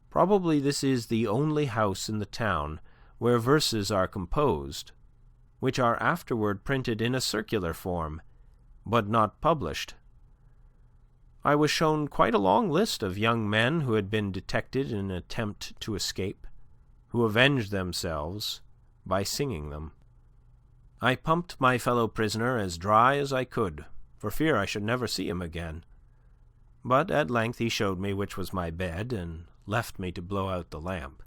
Probably this is the only house in the town where verses are composed, which are afterward printed in a circular form, but not published. I was shown quite a long list of young men who had been detected in an attempt to escape, who avenged themselves by singing them. I pumped my fellow prisoner as dry as I could, for fear I should never see him again. But at length he showed me which was my bed, and left me to blow out the lamp.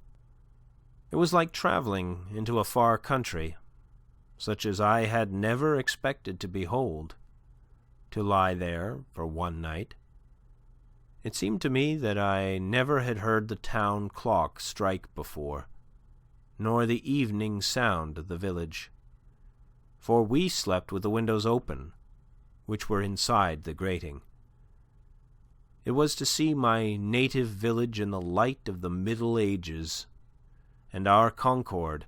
It was like travelling into a far country, such as I had never expected to behold, to lie there for one night. It seemed to me that I never had heard the town clock strike before, nor the evening sound of the village, for we slept with the windows open, which were inside the grating. It was to see my native village in the light of the Middle Ages, and our Concord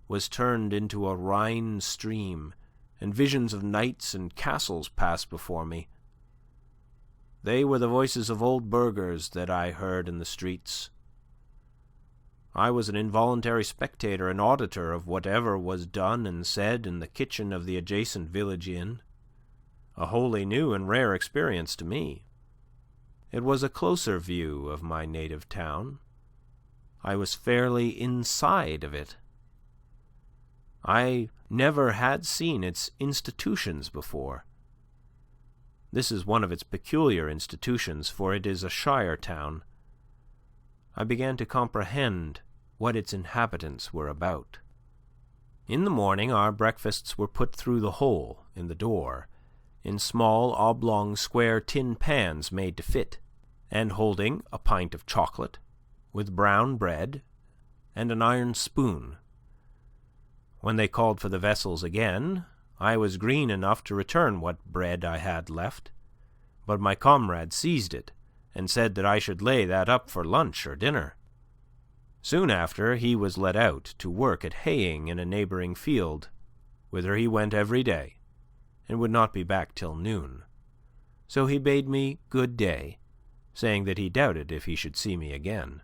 was turned into a Rhine stream, and visions of knights and castles passed before me. They were the voices of old burghers that I heard in the streets. I was an involuntary spectator and auditor of whatever was done and said in the kitchen of the adjacent village inn, a wholly new and rare experience to me. It was a closer view of my native town. I was fairly inside of it. I never had seen its institutions before. This is one of its peculiar institutions, for it is a shire town. I began to comprehend what its inhabitants were about. In the morning our breakfasts were put through the hole in the door, in small oblong square tin pans made to fit, and holding a pint of chocolate, with brown bread, and an iron spoon. When they called for the vessels again, I was green enough to return what bread I had left, but my comrade seized it, and said that I should lay that up for lunch or dinner. Soon after, he was let out to work at haying in a neighbouring field, whither he went every day, and would not be back till noon. So he bade me good day, saying that he doubted if he should see me again.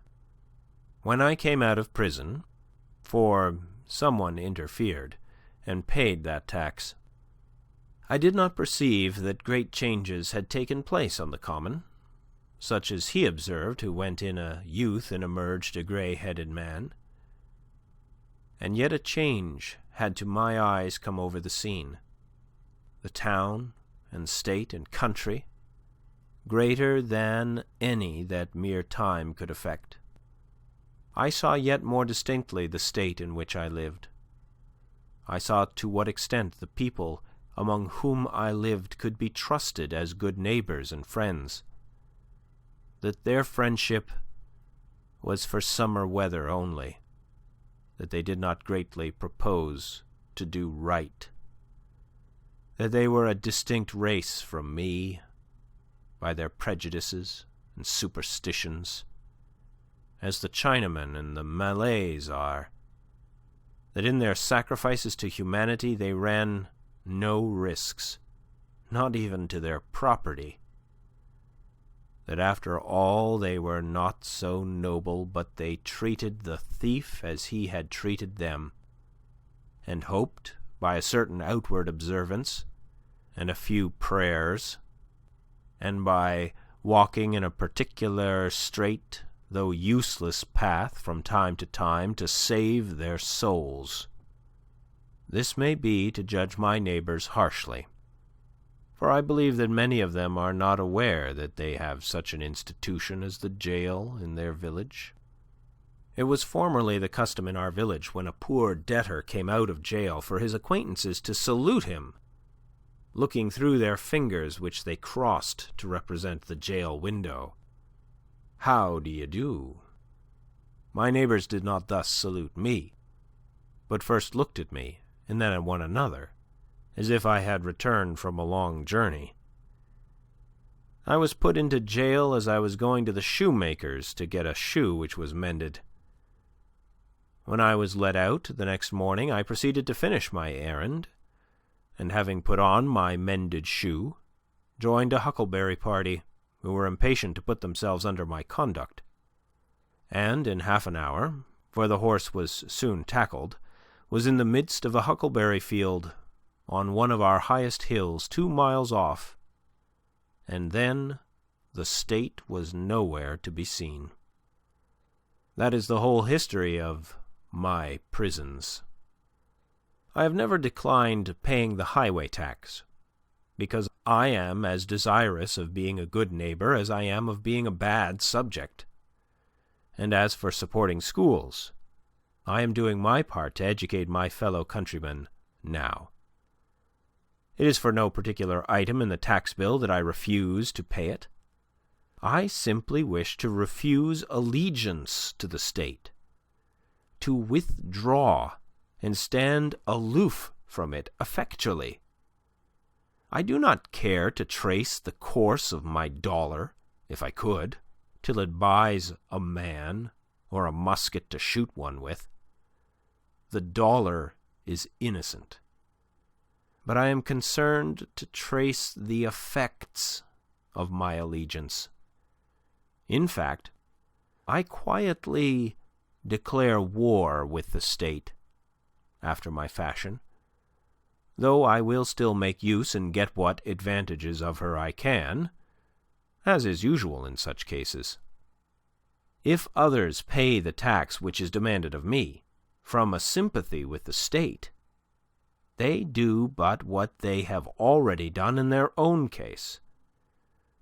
When I came out of prison, for someone interfered, and paid that tax, I did not perceive that great changes had taken place on the common, such as he observed who went in a youth and emerged a grey-headed man. And yet a change had to my eyes come over the scene. The town and state and country, greater than any that mere time could effect. I saw yet more distinctly the state in which I lived. I saw to what extent the people among whom I lived could be trusted as good neighbours and friends, that their friendship was for summer weather only, that they did not greatly propose to do right, that they were a distinct race from me by their prejudices and superstitions, as the Chinamen and the Malays are, that in their sacrifices to humanity they ran no risks, not even to their property, that after all they were not so noble, but they treated the thief as he had treated them, and hoped, by a certain outward observance and a few prayers, and by walking in a particular straight though useless path from time to time, to save their souls. This may be to judge my neighbours harshly, for I believe that many of them are not aware that they have such an institution as the jail in their village. It was formerly the custom in our village, when a poor debtor came out of jail, for his acquaintances to salute him, looking through their fingers, which they crossed to represent the jail window. "How do you do?" My neighbours did not thus salute me, but first looked at me, and then at one another, as if I had returned from a long journey. I was put into jail as I was going to the shoemaker's to get a shoe which was mended. When I was let out the next morning, I proceeded to finish my errand, and having put on my mended shoe, joined a huckleberry party, who were impatient to put themselves under my conduct, and in half an hour, for the horse was soon tackled, was in the midst of a huckleberry field on one of our highest hills 2 miles off, and then the state was nowhere to be seen. That is the whole history of my prisons. I have never declined paying the highway tax, because I am as desirous of being a good neighbour as I am of being a bad subject. And as for supporting schools, I am doing my part to educate my fellow countrymen now. It is for no particular item in the tax bill that I refuse to pay it. I simply wish to refuse allegiance to the state, to withdraw and stand aloof from it effectually. I do not care to trace the course of my dollar, if I could, till it buys a man or a musket to shoot one with. The dollar is innocent, but I am concerned to trace the effects of my allegiance. In fact, I quietly declare war with the state, after my fashion, though I will still make use and get what advantages of her I can, as is usual in such cases. If others pay the tax which is demanded of me, from a sympathy with the state, they do but what they have already done in their own case,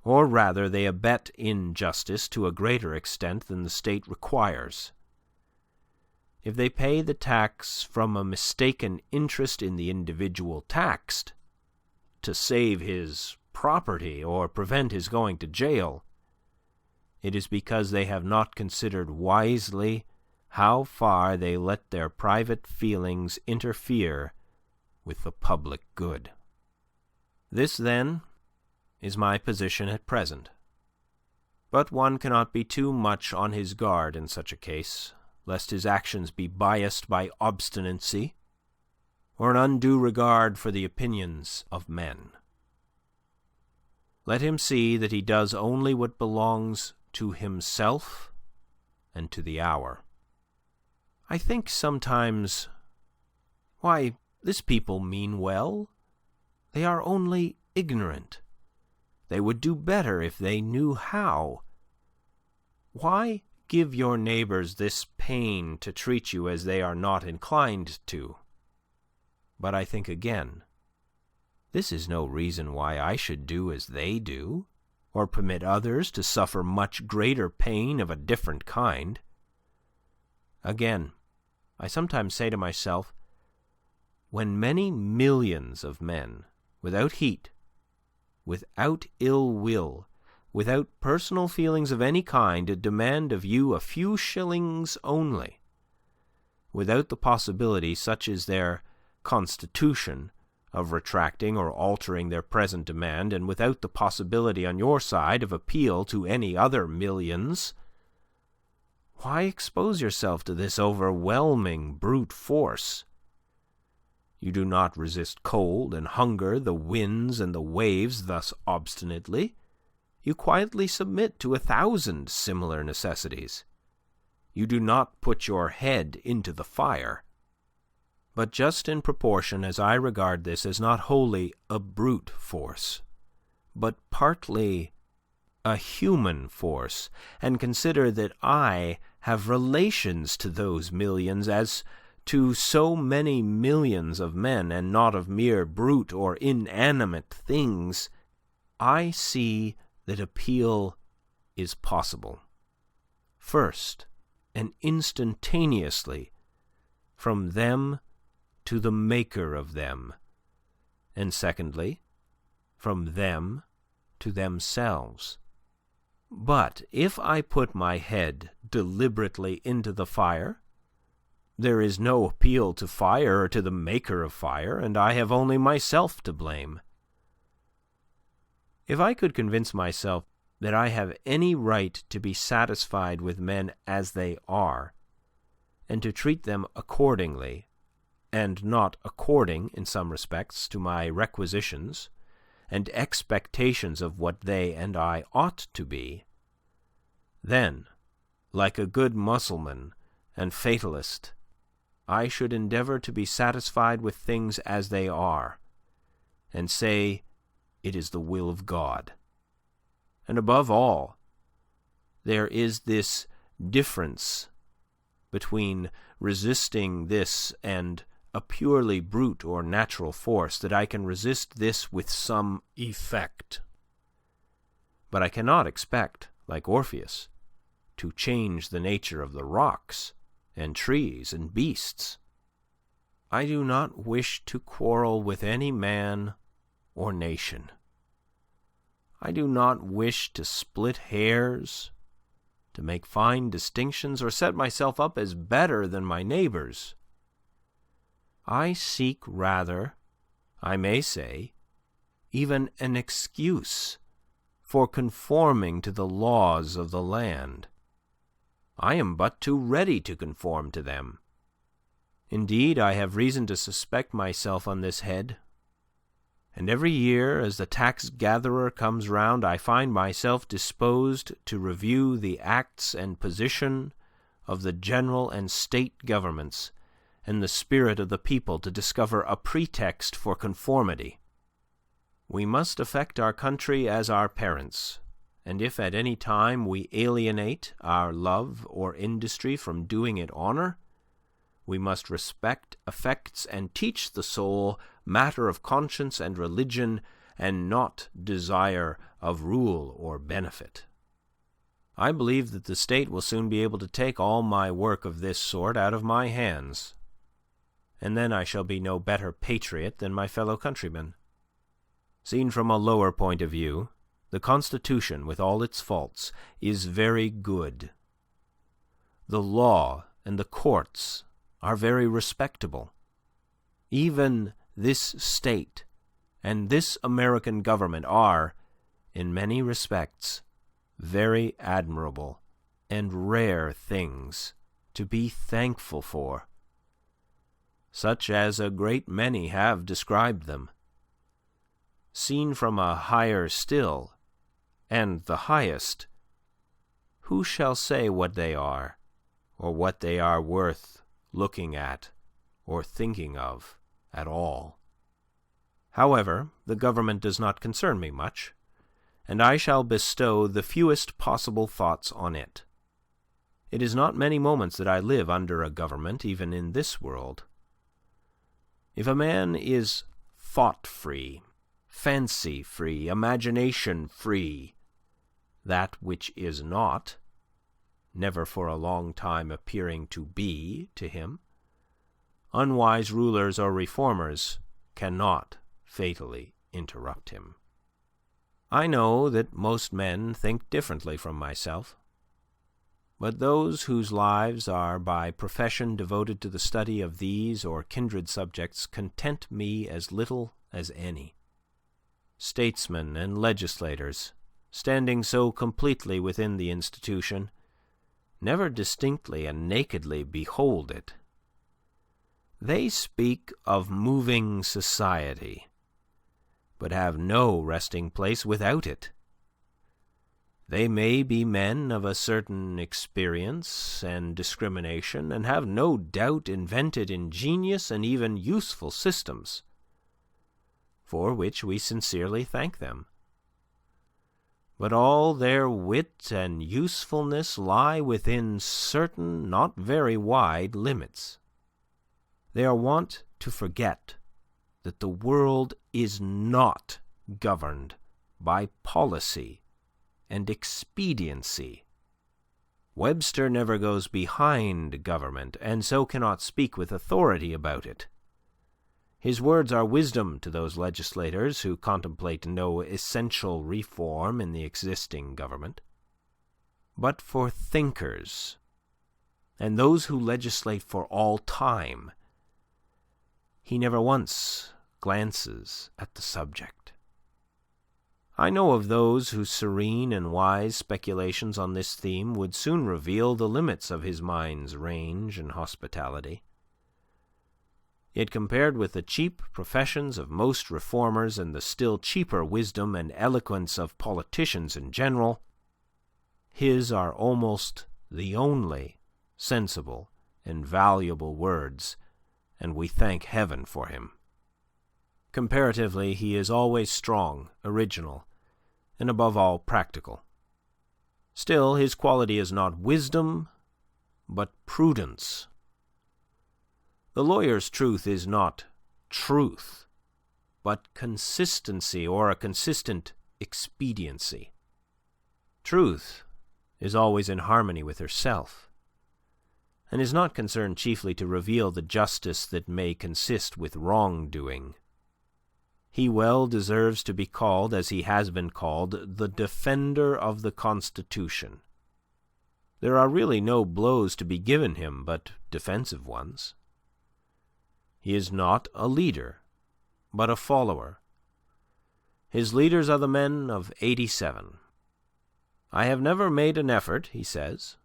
or rather they abet injustice to a greater extent than the state requires. If they pay the tax from a mistaken interest in the individual taxed, to save his property or prevent his going to jail, it is because they have not considered wisely how far they let their private feelings interfere with the public good. This, then, is my position at present. But one cannot be too much on his guard in such a case, lest his actions be biased by obstinacy, or an undue regard for the opinions of men. Let him see that he does only what belongs to himself and to the hour. I think sometimes, why, this people mean well. They are only ignorant. They would do better if they knew how. Why give your neighbors this pain to treat you as they are not inclined to? But I think again, this is no reason why I should do as they do, or permit others to suffer much greater pain of a different kind. Again, I sometimes say to myself, when many millions of men, without heat, without ill will, without personal feelings of any kind, demand of you a few shillings only, without the possibility, such is their constitution, of retracting or altering their present demand, and without the possibility on your side of appeal to any other millions, why expose yourself to this overwhelming brute force? You do not resist cold and hunger, the winds and the waves thus obstinately. You quietly submit to 1,000 similar necessities. You do not put your head into the fire. But just in proportion as I regard this as not wholly a brute force, but partly a human force, and consider that I have relations to those millions as to so many millions of men, and not of mere brute or inanimate things, I see that appeal is possible. First, and instantaneously, from them to the maker of them, and secondly, from them to themselves. But if I put my head deliberately into the fire, there is no appeal to fire or to the maker of fire, and I have only myself to blame. If I could convince myself that I have any right to be satisfied with men as they are, and to treat them accordingly, and not according, in some respects, to my requisitions and expectations of what they and I ought to be, then, like a good Mussulman and fatalist, I should endeavour to be satisfied with things as they are, and say it is the will of God. And above all, there is this difference between resisting this and a purely brute or natural force, that I can resist this with some effect. But I cannot expect, like Orpheus, to change the nature of the rocks and trees and beasts. I do not wish to quarrel with any man or nation. I do not wish to split hairs, to make fine distinctions, or set myself up as better than my neighbours. I seek rather, I may say, even an excuse for conforming to the laws of the land. I am but too ready to conform to them. Indeed, I have reason to suspect myself on this head, and every year, as the tax-gatherer comes round, I find myself disposed to review the acts and position of the general and state governments, and the spirit of the people, to discover a pretext for conformity. We must affect our country as our parents, and if at any time we alienate our love or industry from doing it honour, we must respect affects and teach the soul matter of conscience and religion, and not desire of rule or benefit. I believe that the state will soon be able to take all my work of this sort out of my hands, and then I shall be no better patriot than my fellow countrymen. Seen from a lower point of view, the Constitution, with all its faults, is very good. The law and the courts are very respectable. Even this state and this American government are, in many respects, very admirable and rare things to be thankful for. such as a great many have described them. Seen from a higher still, and the highest, who shall say what they are, or what they are worth looking at or thinking of at all? However, the government does not concern me much, and I shall bestow the fewest possible thoughts on it. It is not many moments that I live under a government, even in this world. If a man is thought-free, fancy-free, imagination-free, that which is not, never for a long time appearing to be to him, unwise rulers or reformers cannot fatally interrupt him. I know that most men think differently from myself, but those whose lives are by profession devoted to the study of these or kindred subjects content me as little as any. Statesmen and legislators, standing so completely within the institution, never distinctly and nakedly behold it. They speak of moving society, but have no resting place without it. They may be men of a certain experience and discrimination, and have no doubt invented ingenious and even useful systems, for which we sincerely thank them. But all their wit and usefulness lie within certain not very wide limits. They are wont to forget that the world is not governed by policy and expediency. Webster never goes behind government, and so cannot speak with authority about it. His words are wisdom to those legislators who contemplate no essential reform in the existing government. But for thinkers, and those who legislate for all time, he never once glances at the subject. I know of those whose serene and wise speculations on this theme would soon reveal the limits of his mind's range and hospitality. Yet compared with the cheap professions of most reformers and the still cheaper wisdom and eloquence of politicians in general, his are almost the only sensible and valuable words, and we thank heaven for him. Comparatively, he is always strong, original, and above all practical. Still, his quality is not wisdom, but prudence. The lawyer's truth is not truth, but consistency or a consistent expediency. Truth is always in harmony with herself, and is not concerned chiefly to reveal the justice that may consist with wrongdoing. He well deserves to be called, as he has been called, the defender of the Constitution. There are really no blows to be given him but defensive ones. He is not a leader, but a follower. His leaders are the men of '87. I have never made an effort, he says,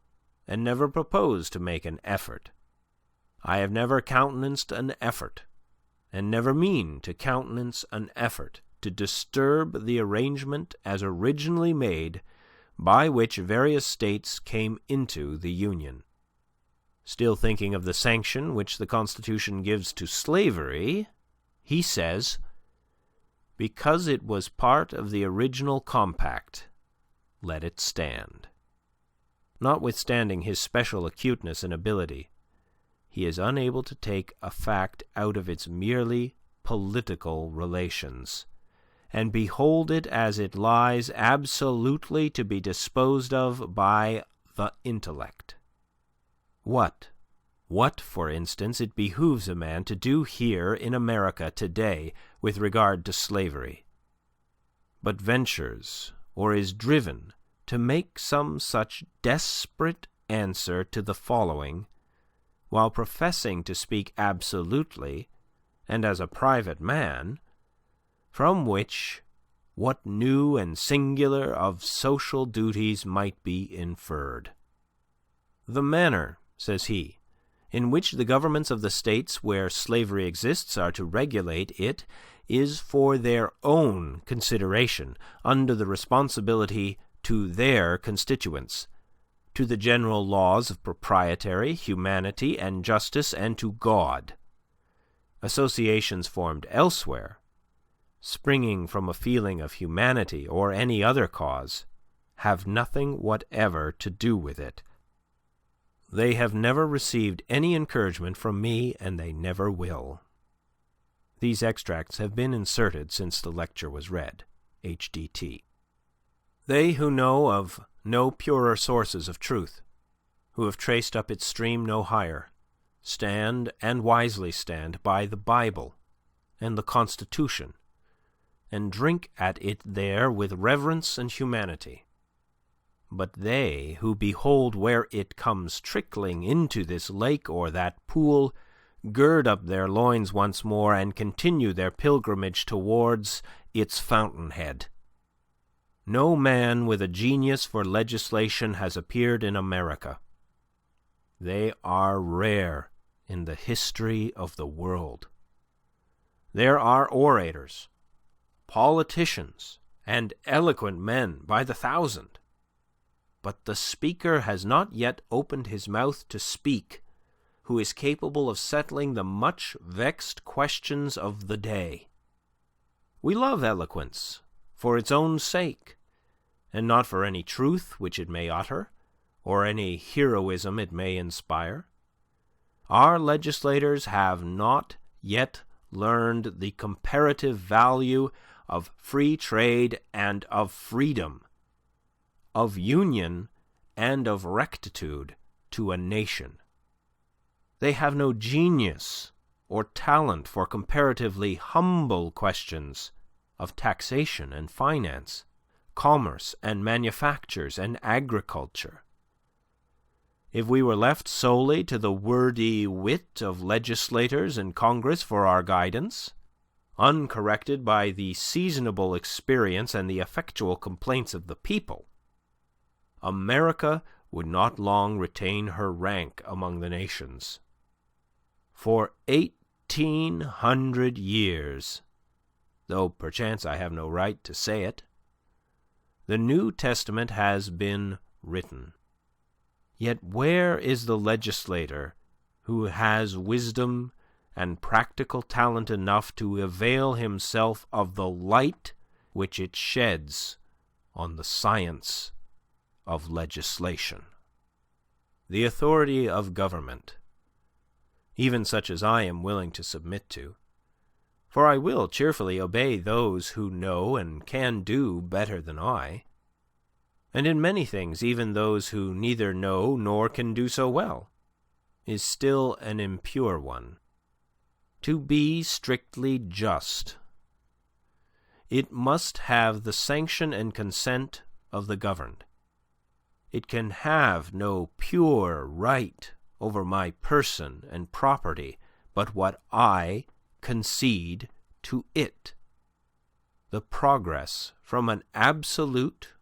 and never propose to make an effort. I have never countenanced an effort, and never mean to countenance an effort to disturb the arrangement as originally made by which various states came into the Union. Still thinking of the sanction which the Constitution gives to slavery, he says, "Because it was part of the original compact, let it stand." Notwithstanding his special acuteness and ability, he is unable to take a fact out of its merely political relations, and behold it as it lies absolutely to be disposed of by the intellect. What, for instance, it behooves a man to do here in America today with regard to slavery, but ventures or is driven to make some such desperate answer to the following, while professing to speak absolutely and as a private man, from which what new and singular of social duties might be inferred. The manner, says he, in which the governments of the states where slavery exists are to regulate it is for their own consideration, under the responsibility to their constituents, to the general laws of propriety, humanity, and justice, and to God. Associations formed elsewhere, springing from a feeling of humanity or any other cause, have nothing whatever to do with it. They have never received any encouragement from me, and they never will. These extracts have been inserted since the lecture was read. H.D.T. They who know of no purer sources of truth, who have traced up its stream no higher, stand, and wisely stand, by the Bible and the Constitution, and drink at it there with reverence and humanity. But they who behold where it comes trickling into this lake or that pool, gird up their loins once more, and continue their pilgrimage towards its fountainhead. No man with a genius for legislation has appeared in America. They are rare in the history of the world. There are orators, politicians, and eloquent men by the thousand, but the speaker has not yet opened his mouth to speak who is capable of settling the much vexed questions of the day. We love eloquence for its own sake, and not for any truth which it may utter, or any heroism it may inspire. Our legislators have not yet learned the comparative value of free trade and of freedom, of union and of rectitude to a nation. They have no genius or talent for comparatively humble questions of taxation and finance, commerce and manufactures and agriculture. If we were left solely to the wordy wit of legislators in Congress for our guidance, uncorrected by the seasonable experience and the effectual complaints of the people, America would not long retain her rank among the nations. For 1800 years, though perchance I have no right to say it, the New Testament has been written. Yet where is the legislator who has wisdom and practical talent enough to avail himself of the light which it sheds on the science of legislation? The authority of government, even such as I am willing to submit to, for I will cheerfully obey those who know and can do better than I, and in many things even those who neither know nor can do so well, is still an impure one. To be strictly just, it must have the sanction and consent of the governed. It can have no pure right over my person and property, but what I concede to it. The progress from an absolute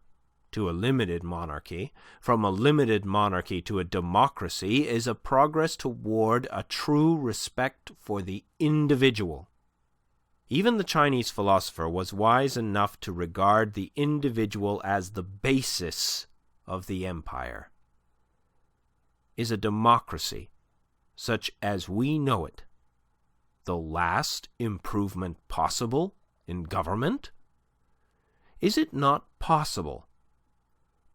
to a limited monarchy, from a limited monarchy to a democracy, is a progress toward a true respect for the individual. Even the Chinese philosopher was wise enough to regard the individual as the basis of the empire. Is a democracy, such as we know it, the last improvement possible in government? Is it not possible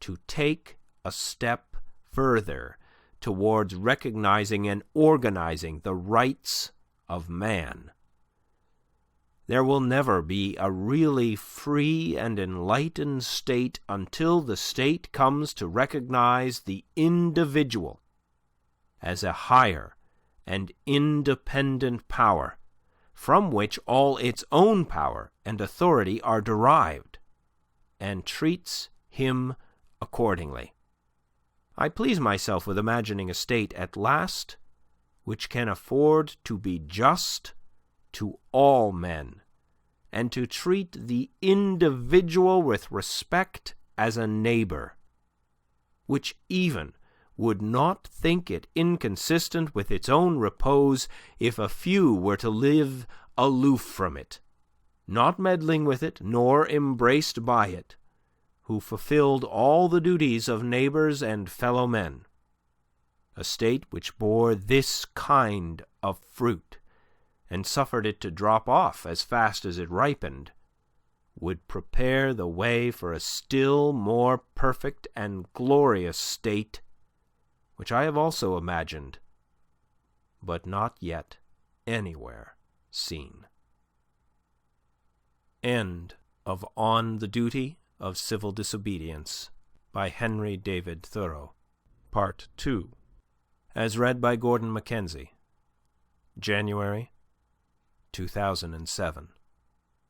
to take a step further towards recognizing and organizing the rights of man? There will never be a really free and enlightened state until the state comes to recognize the individual as a higher and independent power, from which all its own power and authority are derived, and treats him accordingly. I please myself with imagining a state at last which can afford to be just to all men, and to treat the individual with respect as a neighbor, which even would not think it inconsistent with its own repose if a few were to live aloof from it, not meddling with it, nor embraced by it, who fulfilled all the duties of neighbours and fellow men. A state which bore this kind of fruit, and suffered it to drop off as fast as it ripened, would prepare the way for a still more perfect and glorious state, which I have also imagined, but not yet anywhere seen. End of On the Duty of Civil Disobedience by Henry David Thoreau, Part 2, as read by Gord Mackenzie, January 2007.